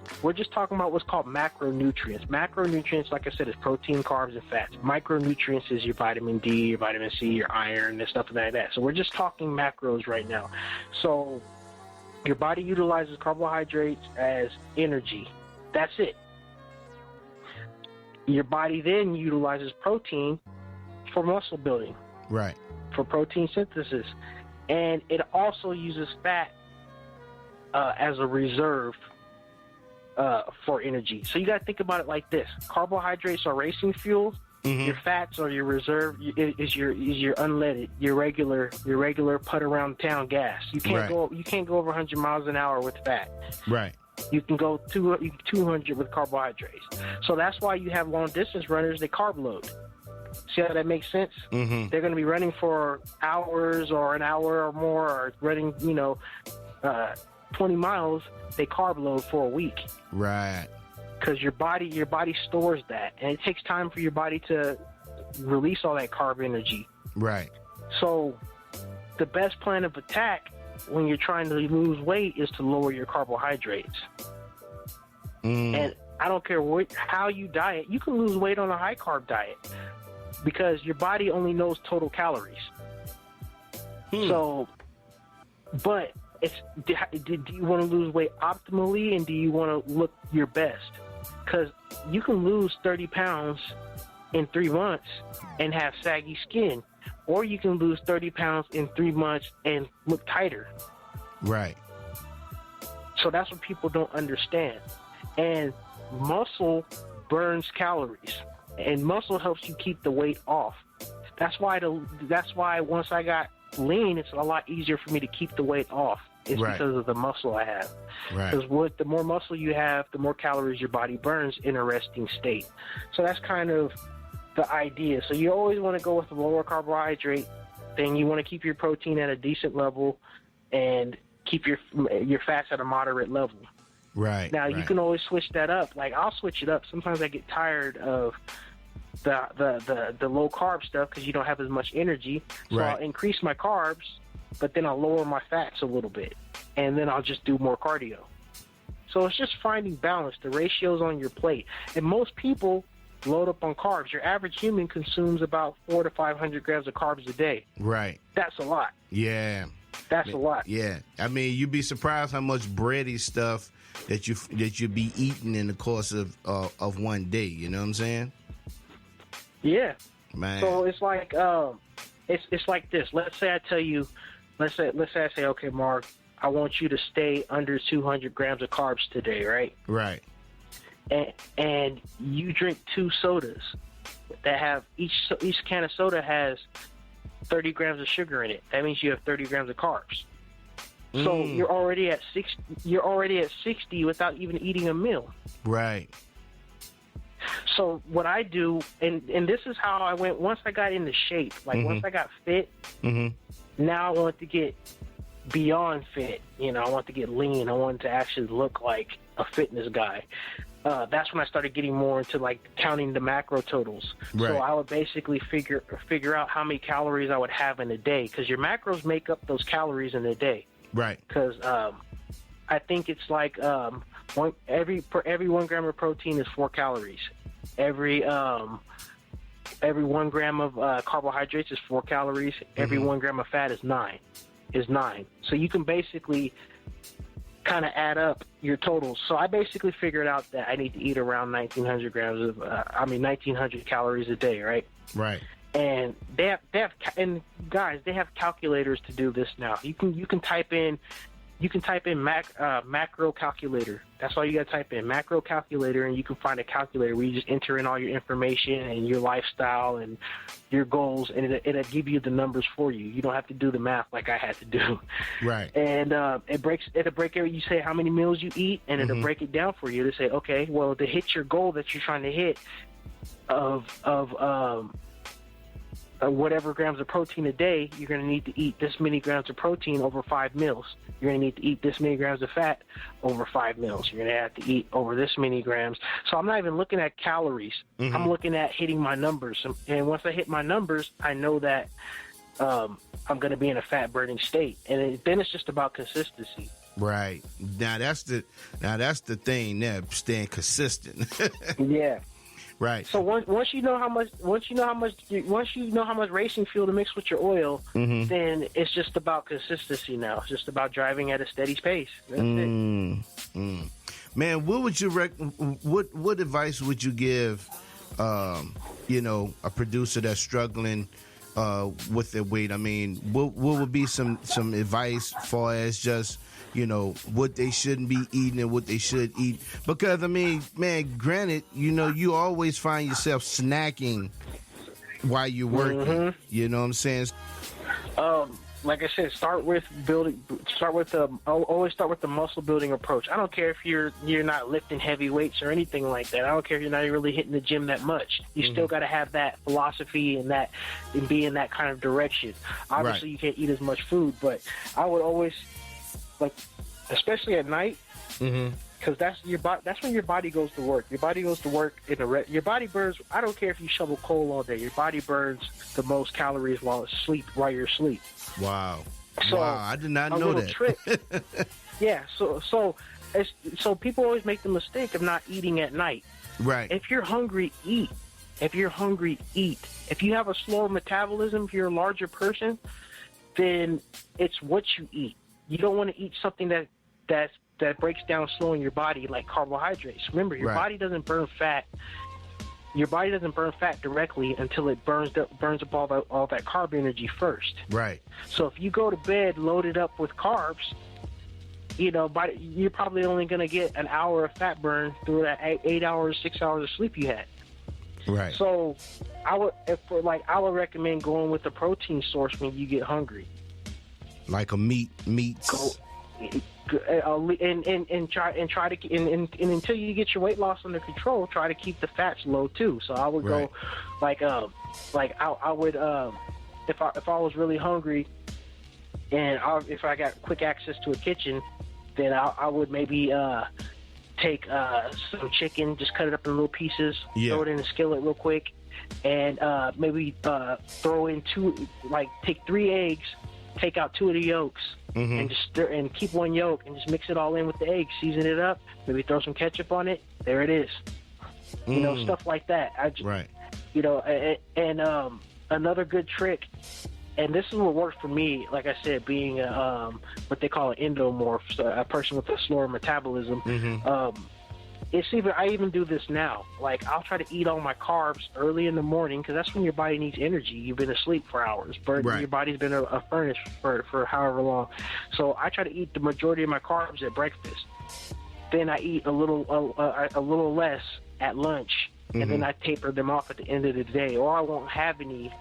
Speaker 7: called macronutrients. Macronutrients, like I said, is protein, carbs, and fats. Micronutrients is your vitamin D, your vitamin C, your iron, and stuff like that. So we're just talking macros right now. So your body utilizes carbohydrates as energy. That's it. Your body then utilizes protein for muscle building.
Speaker 2: Right.
Speaker 7: For protein synthesis. And it also uses fat as a reserve for energy. So you got to think about it like this: carbohydrates are racing fuel. Your fats are your reserve. Is your unleaded, your regular put around town gas. You can't go over 100 miles an hour with fat.
Speaker 2: Right.
Speaker 7: You can go 200 with carbohydrates. So that's why you have long distance runners. They carb load. See how that makes sense? They're going to be running for hours or an hour or more, or running, 20 miles. They carb load for a week.
Speaker 2: Right.
Speaker 7: Because your body stores that, and it takes time for your body to release all that carb energy.
Speaker 2: Right.
Speaker 7: So the best plan of attack when you're trying to lose weight is to lower your carbohydrates. And I don't care how you diet. You can lose weight on a high carb diet, because your body only knows total calories. So, but do you want to lose weight optimally, and do you want to look your best? Because you can lose 30 pounds in 3 months and have saggy skin, or you can lose 30 pounds in 3 months and look tighter.
Speaker 2: Right.
Speaker 7: So that's what people don't understand. And muscle burns calories. And muscle helps you keep the weight off. That's why once I got lean, it's a lot easier for me to keep the weight off. It's because of the muscle I have. Because the more muscle you have, the more calories your body burns in a resting state. So that's kind of the idea. So you always want to go with a lower carbohydrate then you want to keep your protein at a decent level and keep your fats at a moderate level.
Speaker 2: Right.
Speaker 7: Now, you can always switch that up. Like, I'll switch it up. Sometimes I get tired of the low carb stuff because you don't have as much energy. So I'll increase my carbs, but then I'll lower my fats a little bit, and then I'll just do more cardio. So it's just finding balance, the ratios on your plate. And most people load up on carbs. Your average human consumes about 400 to 500 grams of carbs a day. Right. That's a lot.
Speaker 2: Yeah.
Speaker 7: That's a lot.
Speaker 2: Yeah. I mean, you'd be surprised how much bready stuff that you be eating in the course of one day. You know what I'm saying?
Speaker 7: Yeah.
Speaker 2: Man.
Speaker 7: So it's like it's like this. Let's say I tell you, let's say I say, okay, Mark, I want you to stay under 200 grams of carbs today, right?
Speaker 2: Right.
Speaker 7: And you drink 2 sodas that have each can of soda has 30 grams of sugar in it. That means you have 30 grams of carbs. So you're already at 60. You're already at 60 without even eating a meal.
Speaker 2: Right.
Speaker 7: So what I do, and this is how I went once I got into shape. Like once I got fit, now I want to get beyond fit. You know, I want to get lean. I want to actually look like a fitness guy. That's when I started getting more into like counting the macro totals.
Speaker 2: Right.
Speaker 7: So I would basically figure out how many calories I would have in a day, because your macros make up those calories in a day.
Speaker 2: Right.
Speaker 7: Because I think it's like for every 1 gram of protein is 4 calories. Every 1 gram of carbohydrates is 4 calories. Every 1 gram of fat is 9. So you can basically kind of add up your totals. So I basically figured out that I need to eat around 1,900 calories a day, right?
Speaker 2: Right.
Speaker 7: And they have calculators to do this now. You can type in macro calculator. That's all you got to type in, macro calculator, and you can find a calculator where you just enter in all your information and your lifestyle and your goals, and it'll give you the numbers for you. You don't have to do the math like I had to do.
Speaker 2: Right.
Speaker 7: And it'll break it. You say how many meals you eat, and it'll break it down for you to say, okay, well, to hit your goal that you're trying to hit of whatever grams of protein a day, you're going to need to eat this many grams of protein over 5 meals. You're going to need to eat this many grams of fat over 5 meals. You're going to have to eat over this many grams. So I'm not even looking at calories. I'm looking at hitting my numbers. And once I hit my numbers, I know that I'm going to be in a fat-burning state. And then it's just about consistency.
Speaker 2: Right. Now that's the thing there, staying consistent.
Speaker 7: Yeah.
Speaker 2: Right.
Speaker 7: So once you know how much racing fuel to mix with your oil, then it's just about consistency now. It's just about driving at a steady pace. That's it.
Speaker 2: Man, what would you what advice would you give a producer that's struggling with their weight? I mean, what would be some advice as far as just what they shouldn't be eating and what they should eat? Because, I mean, man, granted, you always find yourself snacking while you're working. You know what I'm saying?
Speaker 7: Like I said, always start with the muscle building approach. I don't care if you're not lifting heavy weights or anything like that. I don't care if you're not really hitting the gym that much. You still got to have that philosophy and be in that kind of direction. Obviously, you can't eat as much food, but I would always, like, especially at night, because that's when your body goes to work. Your body goes to work your body burns. I don't care if you shovel coal all day. Your body burns the most calories while you're asleep.
Speaker 2: Wow.
Speaker 7: So
Speaker 2: wow, I did not know that.
Speaker 7: Trick. Yeah. So people always make the mistake of not eating at night.
Speaker 2: Right.
Speaker 7: If you're hungry, eat. If you have a slower metabolism, if you're a larger person, then it's what you eat. You don't want to eat something that breaks down slow in your body, like carbohydrates. Remember, your body doesn't burn fat. Your body doesn't burn fat directly until it burns up all that carb energy first. Right. So if you go to bed loaded up with carbs, you're probably only going to get an hour of fat burn through that 8 hours, 6 hours of sleep you had. Right. So I would recommend going with a protein source when you get hungry.
Speaker 2: Like a meats.
Speaker 7: And try to until you get your weight loss under control, try to keep the fats low too. So I would go I if I was really hungry, and if I got quick access to a kitchen, then I would maybe take some chicken, just cut it up in little pieces, throw it in a skillet real quick, and maybe throw in take 3 eggs, take out 2 of the yolks, and just stir and keep 1 yolk, and just mix it all in with the eggs, season it up, maybe throw some ketchup on it. There it is. You know, stuff like that. You know, and another good trick, and this is what worked for me, like I said, being what they call an endomorph, so a person with a slower metabolism. I even do this now. Like, I'll try to eat all my carbs early in the morning, because that's when your body needs energy. You've been asleep for hours, but your body's been a furnace for however long. So I try to eat the majority of my carbs at breakfast. Then I eat a little less at lunch, and then I taper them off at the end of the day, or I won't have any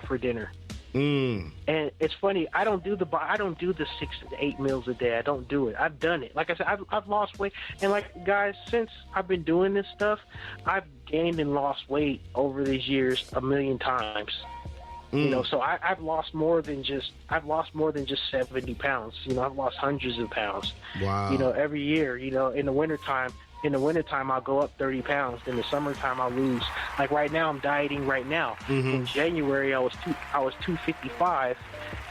Speaker 7: for dinner. And it's funny, I don't do the 6 to 8 meals a day. I don't do it. I've done it. Like I said, I've lost weight, and like, guys, since I've been doing this stuff, I've gained and lost weight over these years 1,000,000 times. You know, so I've lost more than just 70 pounds. You know, I've lost hundreds of pounds.
Speaker 2: Wow.
Speaker 7: You know, every year. You know, in the wintertime, I'll go up 30 pounds. In the summertime, I'll lose. Like right now, I'm dieting right now. In January, I was 255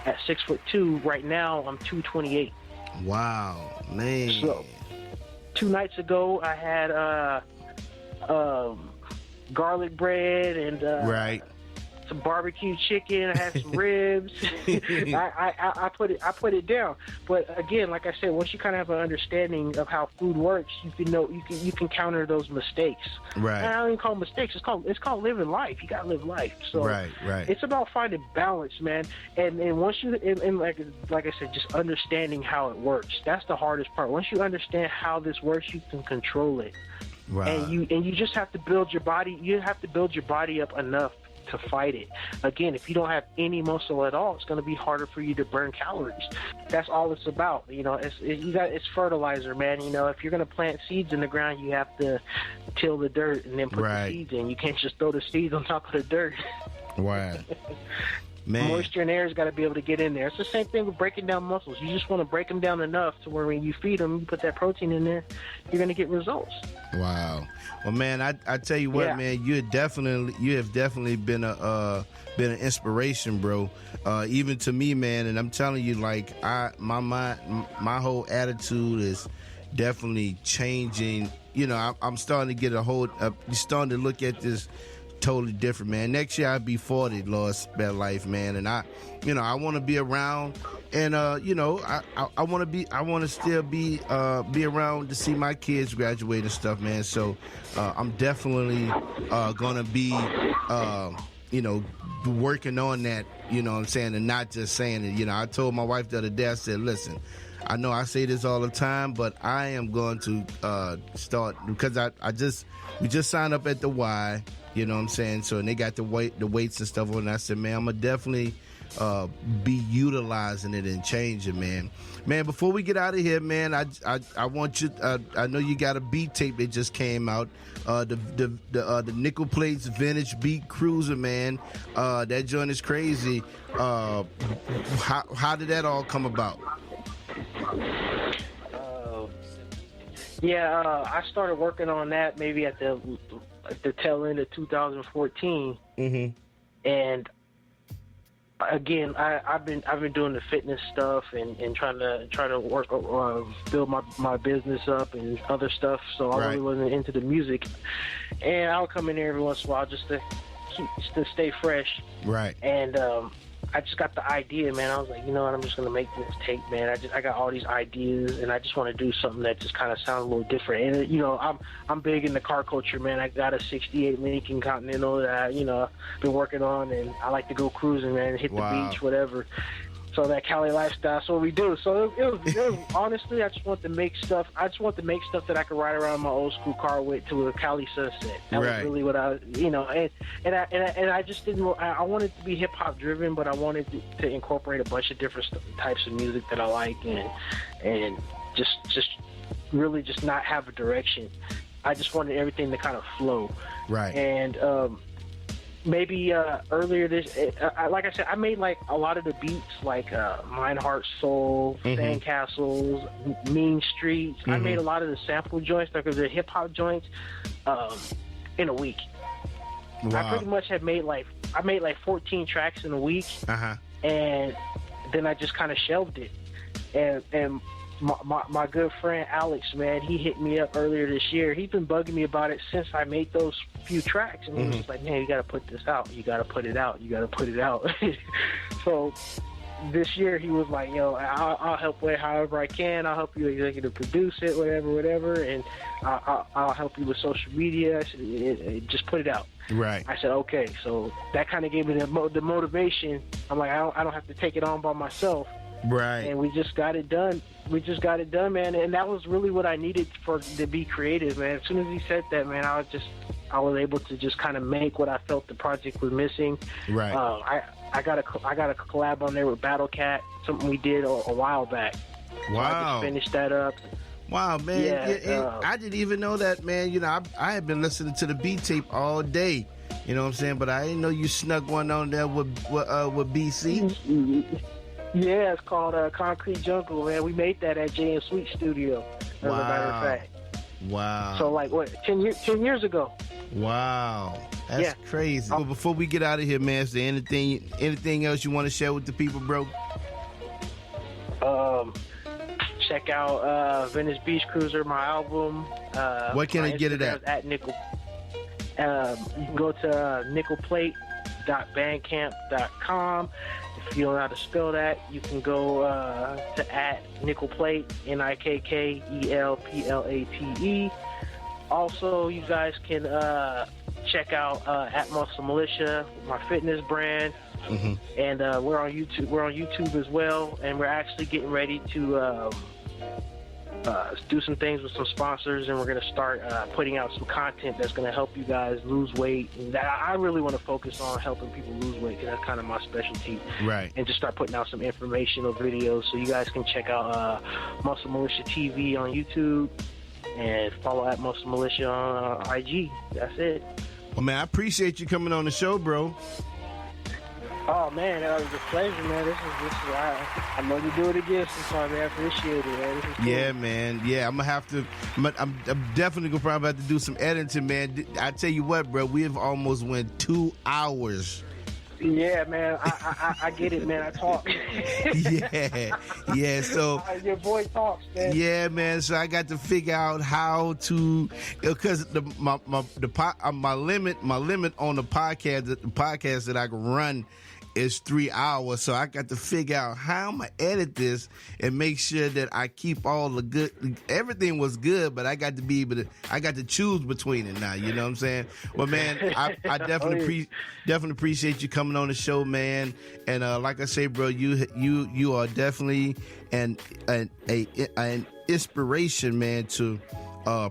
Speaker 7: at 6'2". Right now, I'm 228.
Speaker 2: Wow, man.
Speaker 7: So 2 nights ago, I had garlic bread and some barbecue chicken. I had some ribs. I put it down. But again, like I said, once you kind of have an understanding of how food works, you can counter those mistakes.
Speaker 2: Right.
Speaker 7: And I don't even call them mistakes. It's called living life. You gotta live life. So
Speaker 2: right.
Speaker 7: It's about finding balance, man. And once you and like I said, just understanding how it works. That's the hardest part. Once you understand how this works, you can control it.
Speaker 2: Right.
Speaker 7: And you just have to build your body. You have to build your body up enough to fight it. Again, if you don't have any muscle at all, it's going to be harder for you to burn calories. That's all it's about. You know, it's fertilizer, man. You know, if you're going to plant seeds in the ground, you have to till the dirt and then put the seeds in. You can't just throw the seeds on top of the dirt.
Speaker 2: Wow. Man.
Speaker 7: Moisture and air's got to be able to get in there. It's the same thing with breaking down muscles. You just want to break them down enough to where when you feed them, you put that protein in there, you're going to get results.
Speaker 2: Wow. Well, man, I tell you what, man, you have definitely been an inspiration, bro. Even to me, man. And I'm telling you, like, my whole attitude is definitely changing. You know, I'm starting to get starting to look at this totally different, man. Next year I'll be 40, Lord spare life, man, and I want to be around, and I want to still be around to see my kids graduate and stuff, man. So I'm definitely gonna be working on that, you know what I'm saying, and not just saying it. You know, I told my wife the other day, I said, listen, I know I say this all the time, but I am going to start, because we just signed up at the Y. You know what I'm saying? So, and they got the weights and stuff on. And I said, man, I'm going to definitely be utilizing it and changing, man. Man, before we get out of here, man, I want you, I know you got a beat tape that just came out. The NikklePlate's Vintage Beat Cruiser, man. That joint is crazy. How did that all come about?
Speaker 7: I started working on that maybe at the tail end of 2014, and again, I've been doing the fitness stuff and trying to work build my business up and other stuff. So I really wasn't into the music, and I'll come in there every once in a while just to stay fresh. Right. And I just got the idea, man. I was like, you know what, I'm just going to make this tape, man. I got all these ideas, and I just want to do something that just kind of sounds a little different. And, you know, I'm big in the car culture, man. I got a 68 Lincoln Continental that I've been working on, and I like to go cruising, man, hit the beach, whatever. So that Cali lifestyle, so we do. So it was honestly, I just want to make stuff. I just want to make stuff that I could ride around my old school car with to a Cali sunset. That was really what I, and I just didn't. I wanted to be hip hop driven, but I wanted to incorporate a bunch of different types of music that I like, and just really just not have a direction. I just wanted everything to kind of flow. Right. And maybe earlier this, like I said, I made like a lot of the beats, like Mine Heart Soul, Sandcastles, Mean Streets. I made a lot of the sample joints, like the hip hop joints, in a week.
Speaker 2: Wow.
Speaker 7: I pretty much had made like 14 tracks in a week, and then I just kind of shelved it. And my good friend Alex, man, he hit me up earlier this year. He's been bugging me about it since I made those few tracks, and he was just like, man, you got to put this out. You got to put it out. You got to put it out. So this year he was like, yo, I'll help with however I can. I'll help you executive produce it, whatever, and I'll help you with social media. I said, just put it out.
Speaker 2: Right.
Speaker 7: I said, okay. So that kind of gave me the motivation. I'm like, I don't have to take it on by myself.
Speaker 2: Right.
Speaker 7: And we just got it done. Man. And that was really what I needed to be creative, man. As soon as he said that, man, I was able to just kind of make what I felt the project was missing.
Speaker 2: Right.
Speaker 7: I got a collab on there with Battle Cat, something we did a while back.
Speaker 2: Wow.
Speaker 7: So I just finished that up.
Speaker 2: Wow, man.
Speaker 7: Yeah,
Speaker 2: I didn't even know that, man. You know, I had been listening to the beat tape all day. You know what I'm saying? But I didn't know you snuck one on there with BC.
Speaker 7: Yeah, it's called Concrete Jungle, man. We made that at J and Sweet Studio, as a matter of fact.
Speaker 2: Wow.
Speaker 7: So, like, what, 10 years ago?
Speaker 2: Wow. That's crazy. Well, before we get out of here, man, is there anything else you want to share with the people, bro?
Speaker 7: Check out Venice Beach Cruiser, my album.
Speaker 2: What can I get it at?
Speaker 7: At Nickel. You can go to NikklePlate.bandcamp.com. If you don't know how to spell that, you can go to @NikklePlate, NikklePlate. Also, you guys can check out @Muscle Militia, my fitness brand, and we're on YouTube. We're on YouTube as well, and we're actually getting ready to do some things with some sponsors, and we're going to start putting out some content that's going to help you guys lose weight. And I really want to focus on helping people lose weight, because that's kind of my specialty. Right. And just start putting out some informational videos, so you guys can check out Muscle Militia TV on YouTube and follow @Muscle Militia on IG. That's it.
Speaker 2: Well, man, I appreciate you coming on the show, bro.
Speaker 7: Oh, man, that was a pleasure, man. This is I love to do it again sometime, man. I appreciate it, man. This is cool.
Speaker 2: Yeah, man. Yeah, I'm definitely going to probably have to do some editing, man. I tell you what, bro, we have almost went 2 hours.
Speaker 7: Yeah, man. I get it, man. I talk.
Speaker 2: Yeah. So
Speaker 7: your boy talks, man.
Speaker 2: Yeah, man. So I got to figure out how to, because my limit on the podcast that I can run is 3 hours. So I got to figure out how I'm gonna edit this and make sure that I keep all the good. Everything was good, but I got to choose between it now. You know what I'm saying? Well, man, I definitely appreciate you coming on the show, man. And like I say, bro, you are definitely an inspiration, man, to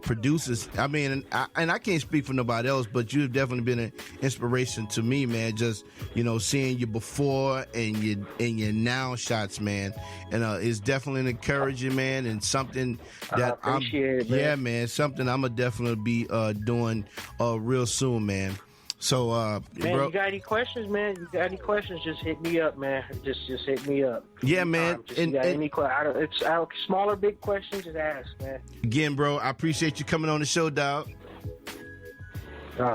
Speaker 2: producers. I mean, and I can't speak for nobody else, but you've definitely been an inspiration to me, man. Just, you know, seeing you before and your now shots, man. And it's definitely encouraging, man, and something that
Speaker 7: I appreciate it, man.
Speaker 2: Yeah, man, something I'm gonna definitely be doing real soon, man. So,
Speaker 7: man,
Speaker 2: bro,
Speaker 7: you got any questions, man? You got any questions? Just hit me up, man. Just hit me up.
Speaker 2: Yeah, man.
Speaker 7: Any questions? It's small or big questions. Just ask, man.
Speaker 2: Again, bro, I appreciate you coming on the show, dog.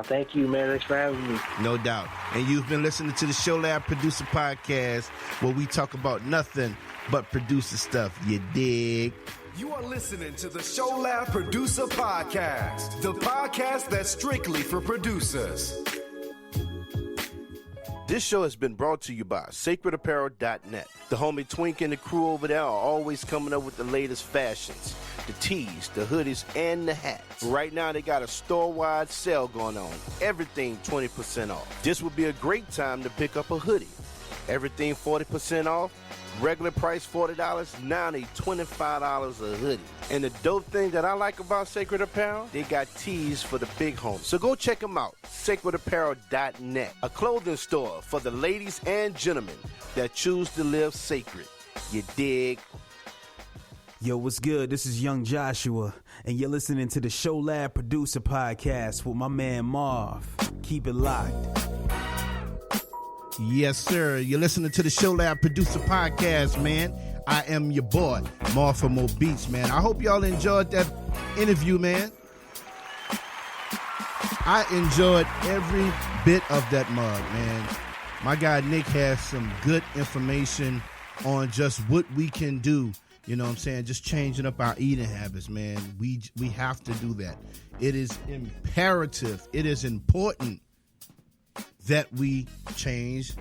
Speaker 7: Thank you, man. Thanks for having me.
Speaker 2: No doubt. And you've been listening to the ShowLab Producer Podcast, where we talk about nothing but producer stuff. You dig?
Speaker 1: You are listening to the ShowLab Producer Podcast, the podcast that's strictly for producers.
Speaker 6: This show has been brought to you by SacredApparel.net. The homie Twink and the crew over there are always coming up with the latest fashions. The tees, the hoodies, and the hats. Right now, they got a store-wide sale going on. Everything 20% off. This would be a great time to pick up a hoodie. Everything 40% off. Regular price $40, now they $25 a hoodie. And the dope thing that I like about Sacred Apparel, they got tees for the big homies. So go check them out, sacredapparel.net, a clothing store for the ladies and gentlemen that choose to live sacred. You dig?
Speaker 3: Yo, what's good? This is Young Joshua, and you're listening to the ShowLab Producer Podcast with my man Marv. Keep it locked.
Speaker 2: Yes, sir. You're listening to the ShowLab Producer Podcast, man. I am your boy, Martha Mo Beats, man. I hope y'all enjoyed that interview, man. I enjoyed every bit of that mug, man. My guy Nick has some good information on just what we can do. You know what I'm saying? Just changing up our eating habits, man. We have to do that. It is imperative. It is important that we change,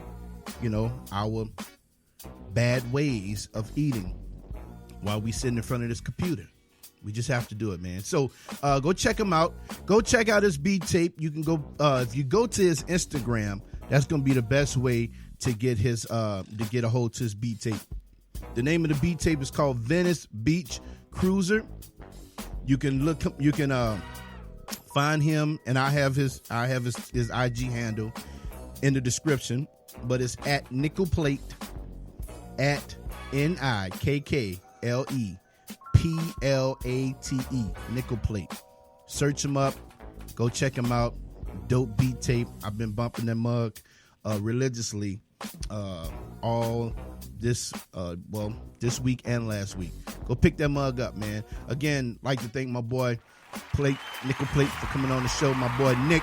Speaker 2: our bad ways of eating while we sit in front of this computer. We just have to do it, man. So go check him out. Go check out his beat tape. You can go if you go to his Instagram. That's gonna be the best way to get his to get a hold to his beat tape. The name of the beat tape is called Venice Beach Cruiser. You can find him, and I have his IG handle in the description, but it's at NikklePlate, at NikklePlate, NikklePlate. Search him up. Go check him out. Dope beat tape. I've been bumping that mug religiously all this week and last week. Go pick that mug up, man. Again, like to thank my boy NikklePlate for coming on the show. My boy Nick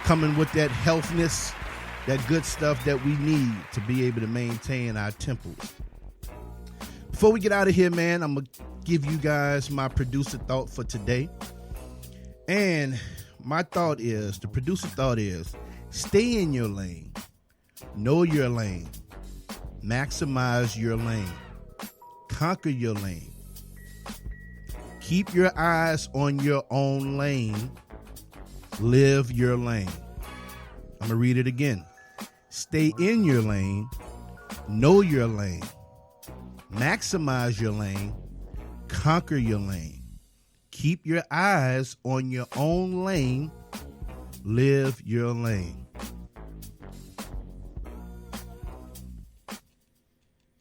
Speaker 2: coming with that healthness, that good stuff that we need to be able to maintain our temples. Before we get out of here, man, I'm going to give you guys my producer thought for today. And the producer thought is, stay in your lane. Know your lane. Maximize your lane. Conquer your lane. Keep your eyes on your own lane. Live your lane. I'm going to read it again. Stay in your lane. Know your lane. Maximize your lane. Conquer your lane. Keep your eyes on your own lane. Live your lane.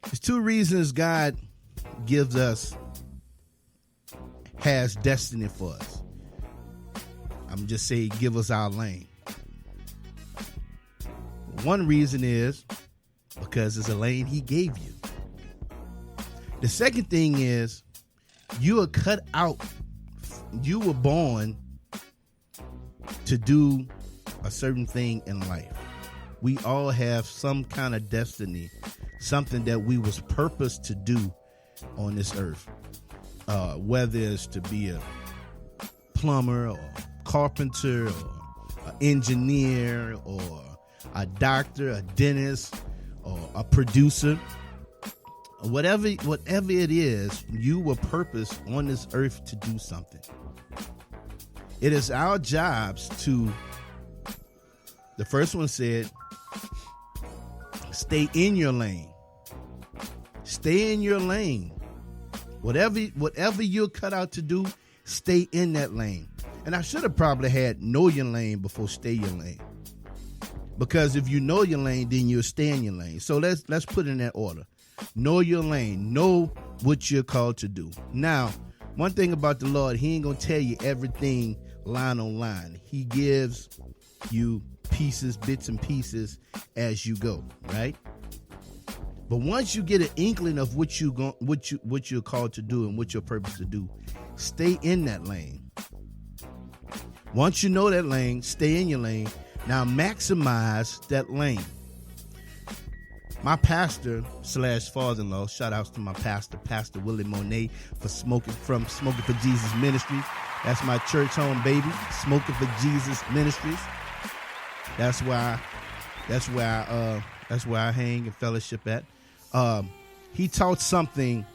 Speaker 2: There's two reasons God has destiny for us. I'm just saying, give us our lane. One reason is because it's a lane he gave you. The second thing is you are cut out. You were born to do a certain thing in life. We all have some kind of destiny, something that we was purposed to do on this earth. Whether it's to be a plumber or carpenter or an engineer or a doctor, a dentist, or a producer. Whatever it is, you were purposed on this earth to do something. It is our jobs to, the first one said, stay in your lane. Stay in your lane. Whatever you're cut out to do, stay in that lane. And I should have probably had know your lane before stay your lane. Because if you know your lane, then you'll stay in your lane. So let's put it in that order. Know your lane. Know what you're called to do. Now, one thing about the Lord, he ain't going to tell you everything line on line. He gives you bits and pieces as you go, right? But once you get an inkling of what you're called to do and what your purpose to do, stay in that lane. Once you know that lane, stay in your lane. Now maximize that lane. My pastor / father-in-law, shout outs to my pastor, Pastor Willie Monet, for Smoking for Jesus Ministries. That's my church home, baby. Smoking for Jesus Ministries. That's where I hang and fellowship at. He taught something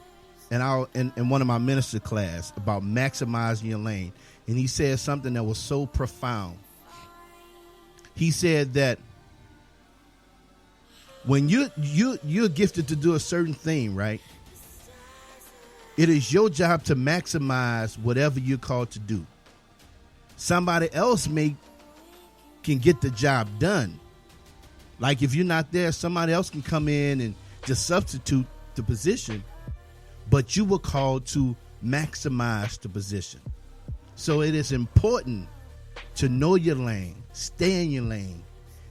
Speaker 2: in one of my minister class about maximizing your lane, and he said something that was so profound. He said that when you're gifted to do a certain thing, right? It is your job to maximize whatever you're called to do. Somebody else can get the job done. Like if you're not there, somebody else can come in and just substitute the position, but you were called to maximize the position. So it is important to know your lane, stay in your lane,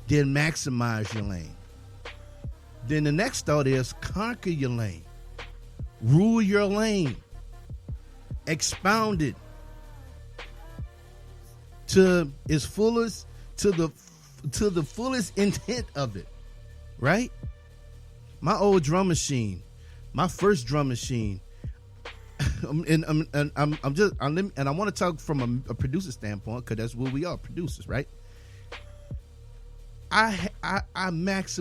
Speaker 2: then maximize your lane. Then the next thought is conquer your lane. Rule your lane. Expound it to its fullest, to the fullest intent of it. Right? My old drum machine, my first drum machine, and I want to talk from a producer standpoint, because that's what we are, producers, right? I maxed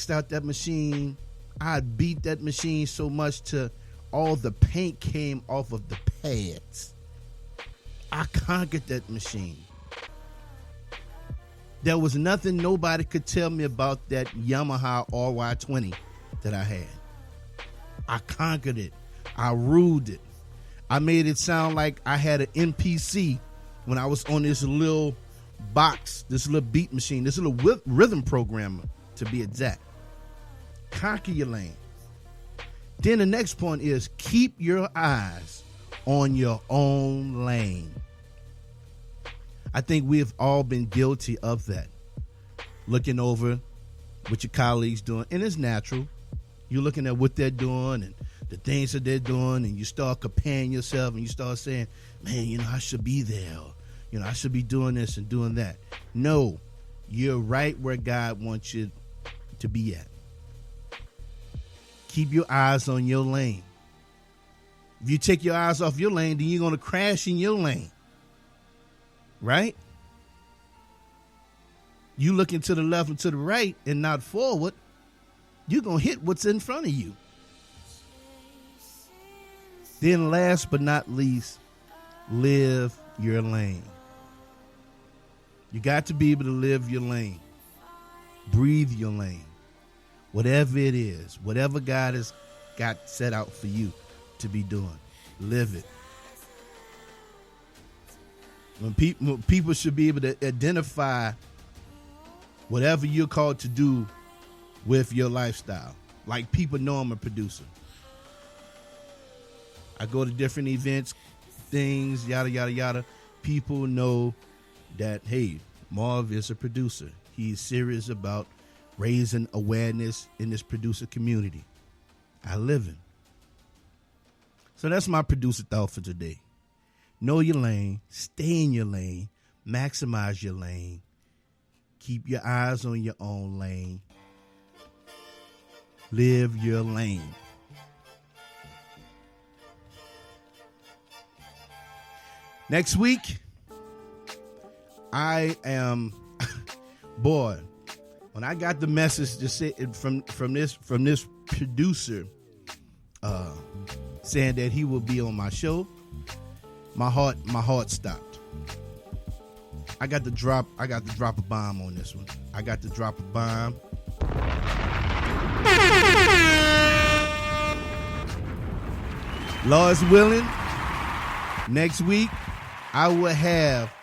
Speaker 2: out that machine. I beat that machine so much to all the paint came off of the pads. I conquered that machine. There was nothing nobody could tell me about that Yamaha RY20 that I had. I conquered it. I ruled it. I made it sound like I had an MPC when I was on this little box, this little beat machine, this little rhythm programmer, to be exact. Conquer your lane. Then the next point is keep your eyes on your own lane. I think we have all been guilty of that. Looking over what your colleagues doing, and it's natural. You're looking at what they're doing and the things that they're doing, and you start comparing yourself, and you start saying, man, I should be there. Or, I should be doing this and doing that. No, you're right where God wants you to be at. Keep your eyes on your lane. If you take your eyes off your lane, then you're going to crash in your lane. Right? You looking to the left and to the right and not forward, you're going to hit what's in front of you. Then last but not least, live your lane. You got to be able to live your lane. Breathe your lane. Whatever it is, whatever God has got set out for you to be doing, live it. When people should be able to identify whatever you're called to do with your lifestyle. Like people know I'm a producer. I go to different events, things, yada, yada, yada. People know that, hey, Marv is a producer. He's serious about raising awareness in this producer community. I live in. So that's my producer thought for today. Know your lane, stay in your lane, maximize your lane, keep your eyes on your own lane, live your lane. Next week, I am, boy, when I got the message to say from this producer saying that he will be on my show, my heart stopped. I got to drop a bomb on this one. I got to drop a bomb. Lord's willing, next week I will have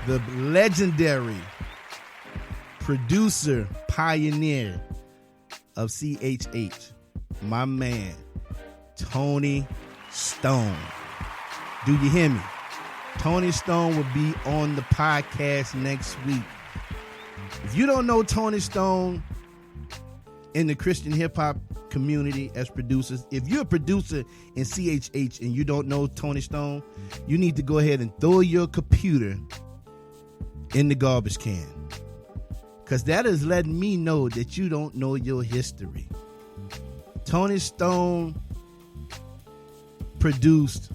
Speaker 2: the legendary producer pioneer of CHH, my man, Tony Stone. Do you hear me? Tony Stone will be on the podcast next week. If you don't know Tony Stone in the Christian hip hop community as producers, if you're a producer in CHH and you don't know Tony Stone, you need to go ahead and throw your computer in the garbage can, because that is letting me know that you don't know your history. Tony Stone produced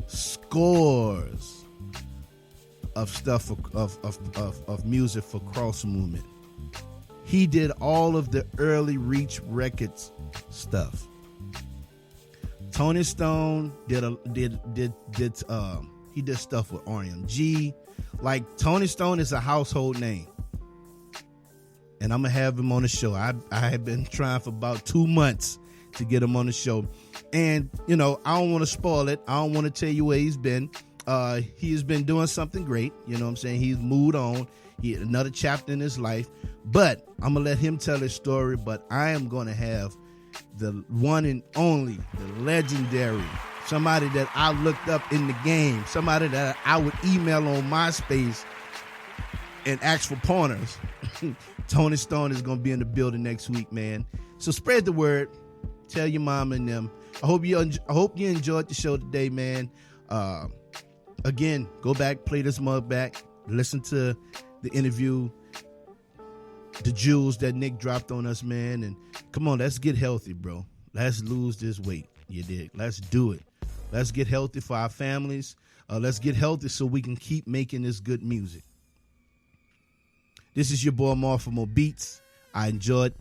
Speaker 2: scores of stuff of music for Cross Movement. He did all of the early Reach Records stuff. Tony Stone did stuff with RMG. Like, Tony Stone is a household name, and I'm gonna have him on the show. I have been trying for about 2 months to get him on the show, and I don't want to spoil it. I don't want to tell you where he's been. He has been doing something great. You know what I'm saying? He's moved on. He had another chapter in his life, but I'm gonna let him tell his story. But I am gonna have the one and only, the legendary, somebody that I looked up in the game, somebody that I would email on MySpace and ask for pointers, Tony Stone is going to be in the building next week, man. So spread the word. Tell your mom and them. I hope you enjoyed the show today, man. Again, go back, play this mug back, listen to the interview, the jewels that Nick dropped on us, man. And come on, let's get healthy, bro. Let's lose this weight. You dig? Let's do it. Let's get healthy for our families. Let's get healthy so we can keep making this good music. This is your boy Marv from Mo Beats. I enjoyed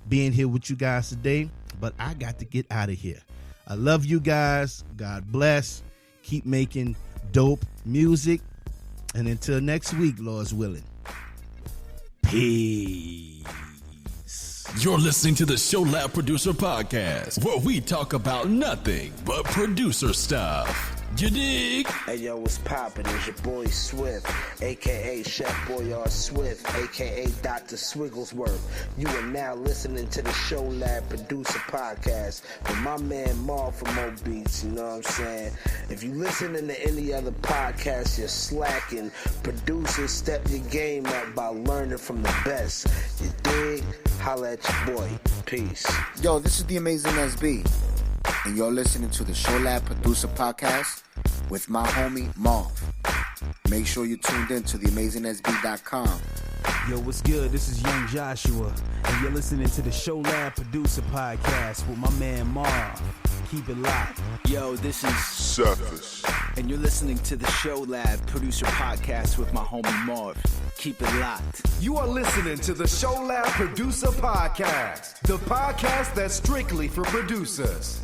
Speaker 2: being here with you guys today, but I got to get out of here. I love you guys. God bless. Keep making dope music. And until next week, Lord's willing. Peace.
Speaker 4: You're listening to the ShowLab Producer Podcast, where we talk about nothing but producer stuff. You dig?
Speaker 8: Hey yo, what's poppin'? It's your boy Swift, aka Chef Boyard Swift, aka Dr. Swigglesworth. You are now listening to the ShowLab Producer Podcast with my man Marv from Mo Beats. You know what I'm saying? If you listening to any other podcast, you're slacking. Producers, step your game up by learning from the best. You dig? Holla at your boy. Peace.
Speaker 5: Yo, this is the Amazing SB, and you're listening to the ShowLab Producer Podcast with my homie Marv. Make sure you tuned in to theamazingsb.com.
Speaker 9: Yo, what's good? This is Young Joshua, and you're listening to the ShowLab Producer Podcast with my man Marv. Keep it locked.
Speaker 3: Yo, this is Surface, and you're listening to the ShowLab Producer Podcast with my homie Marv. Keep it locked.
Speaker 1: You are listening to the ShowLab Producer Podcast, the podcast that's strictly for producers.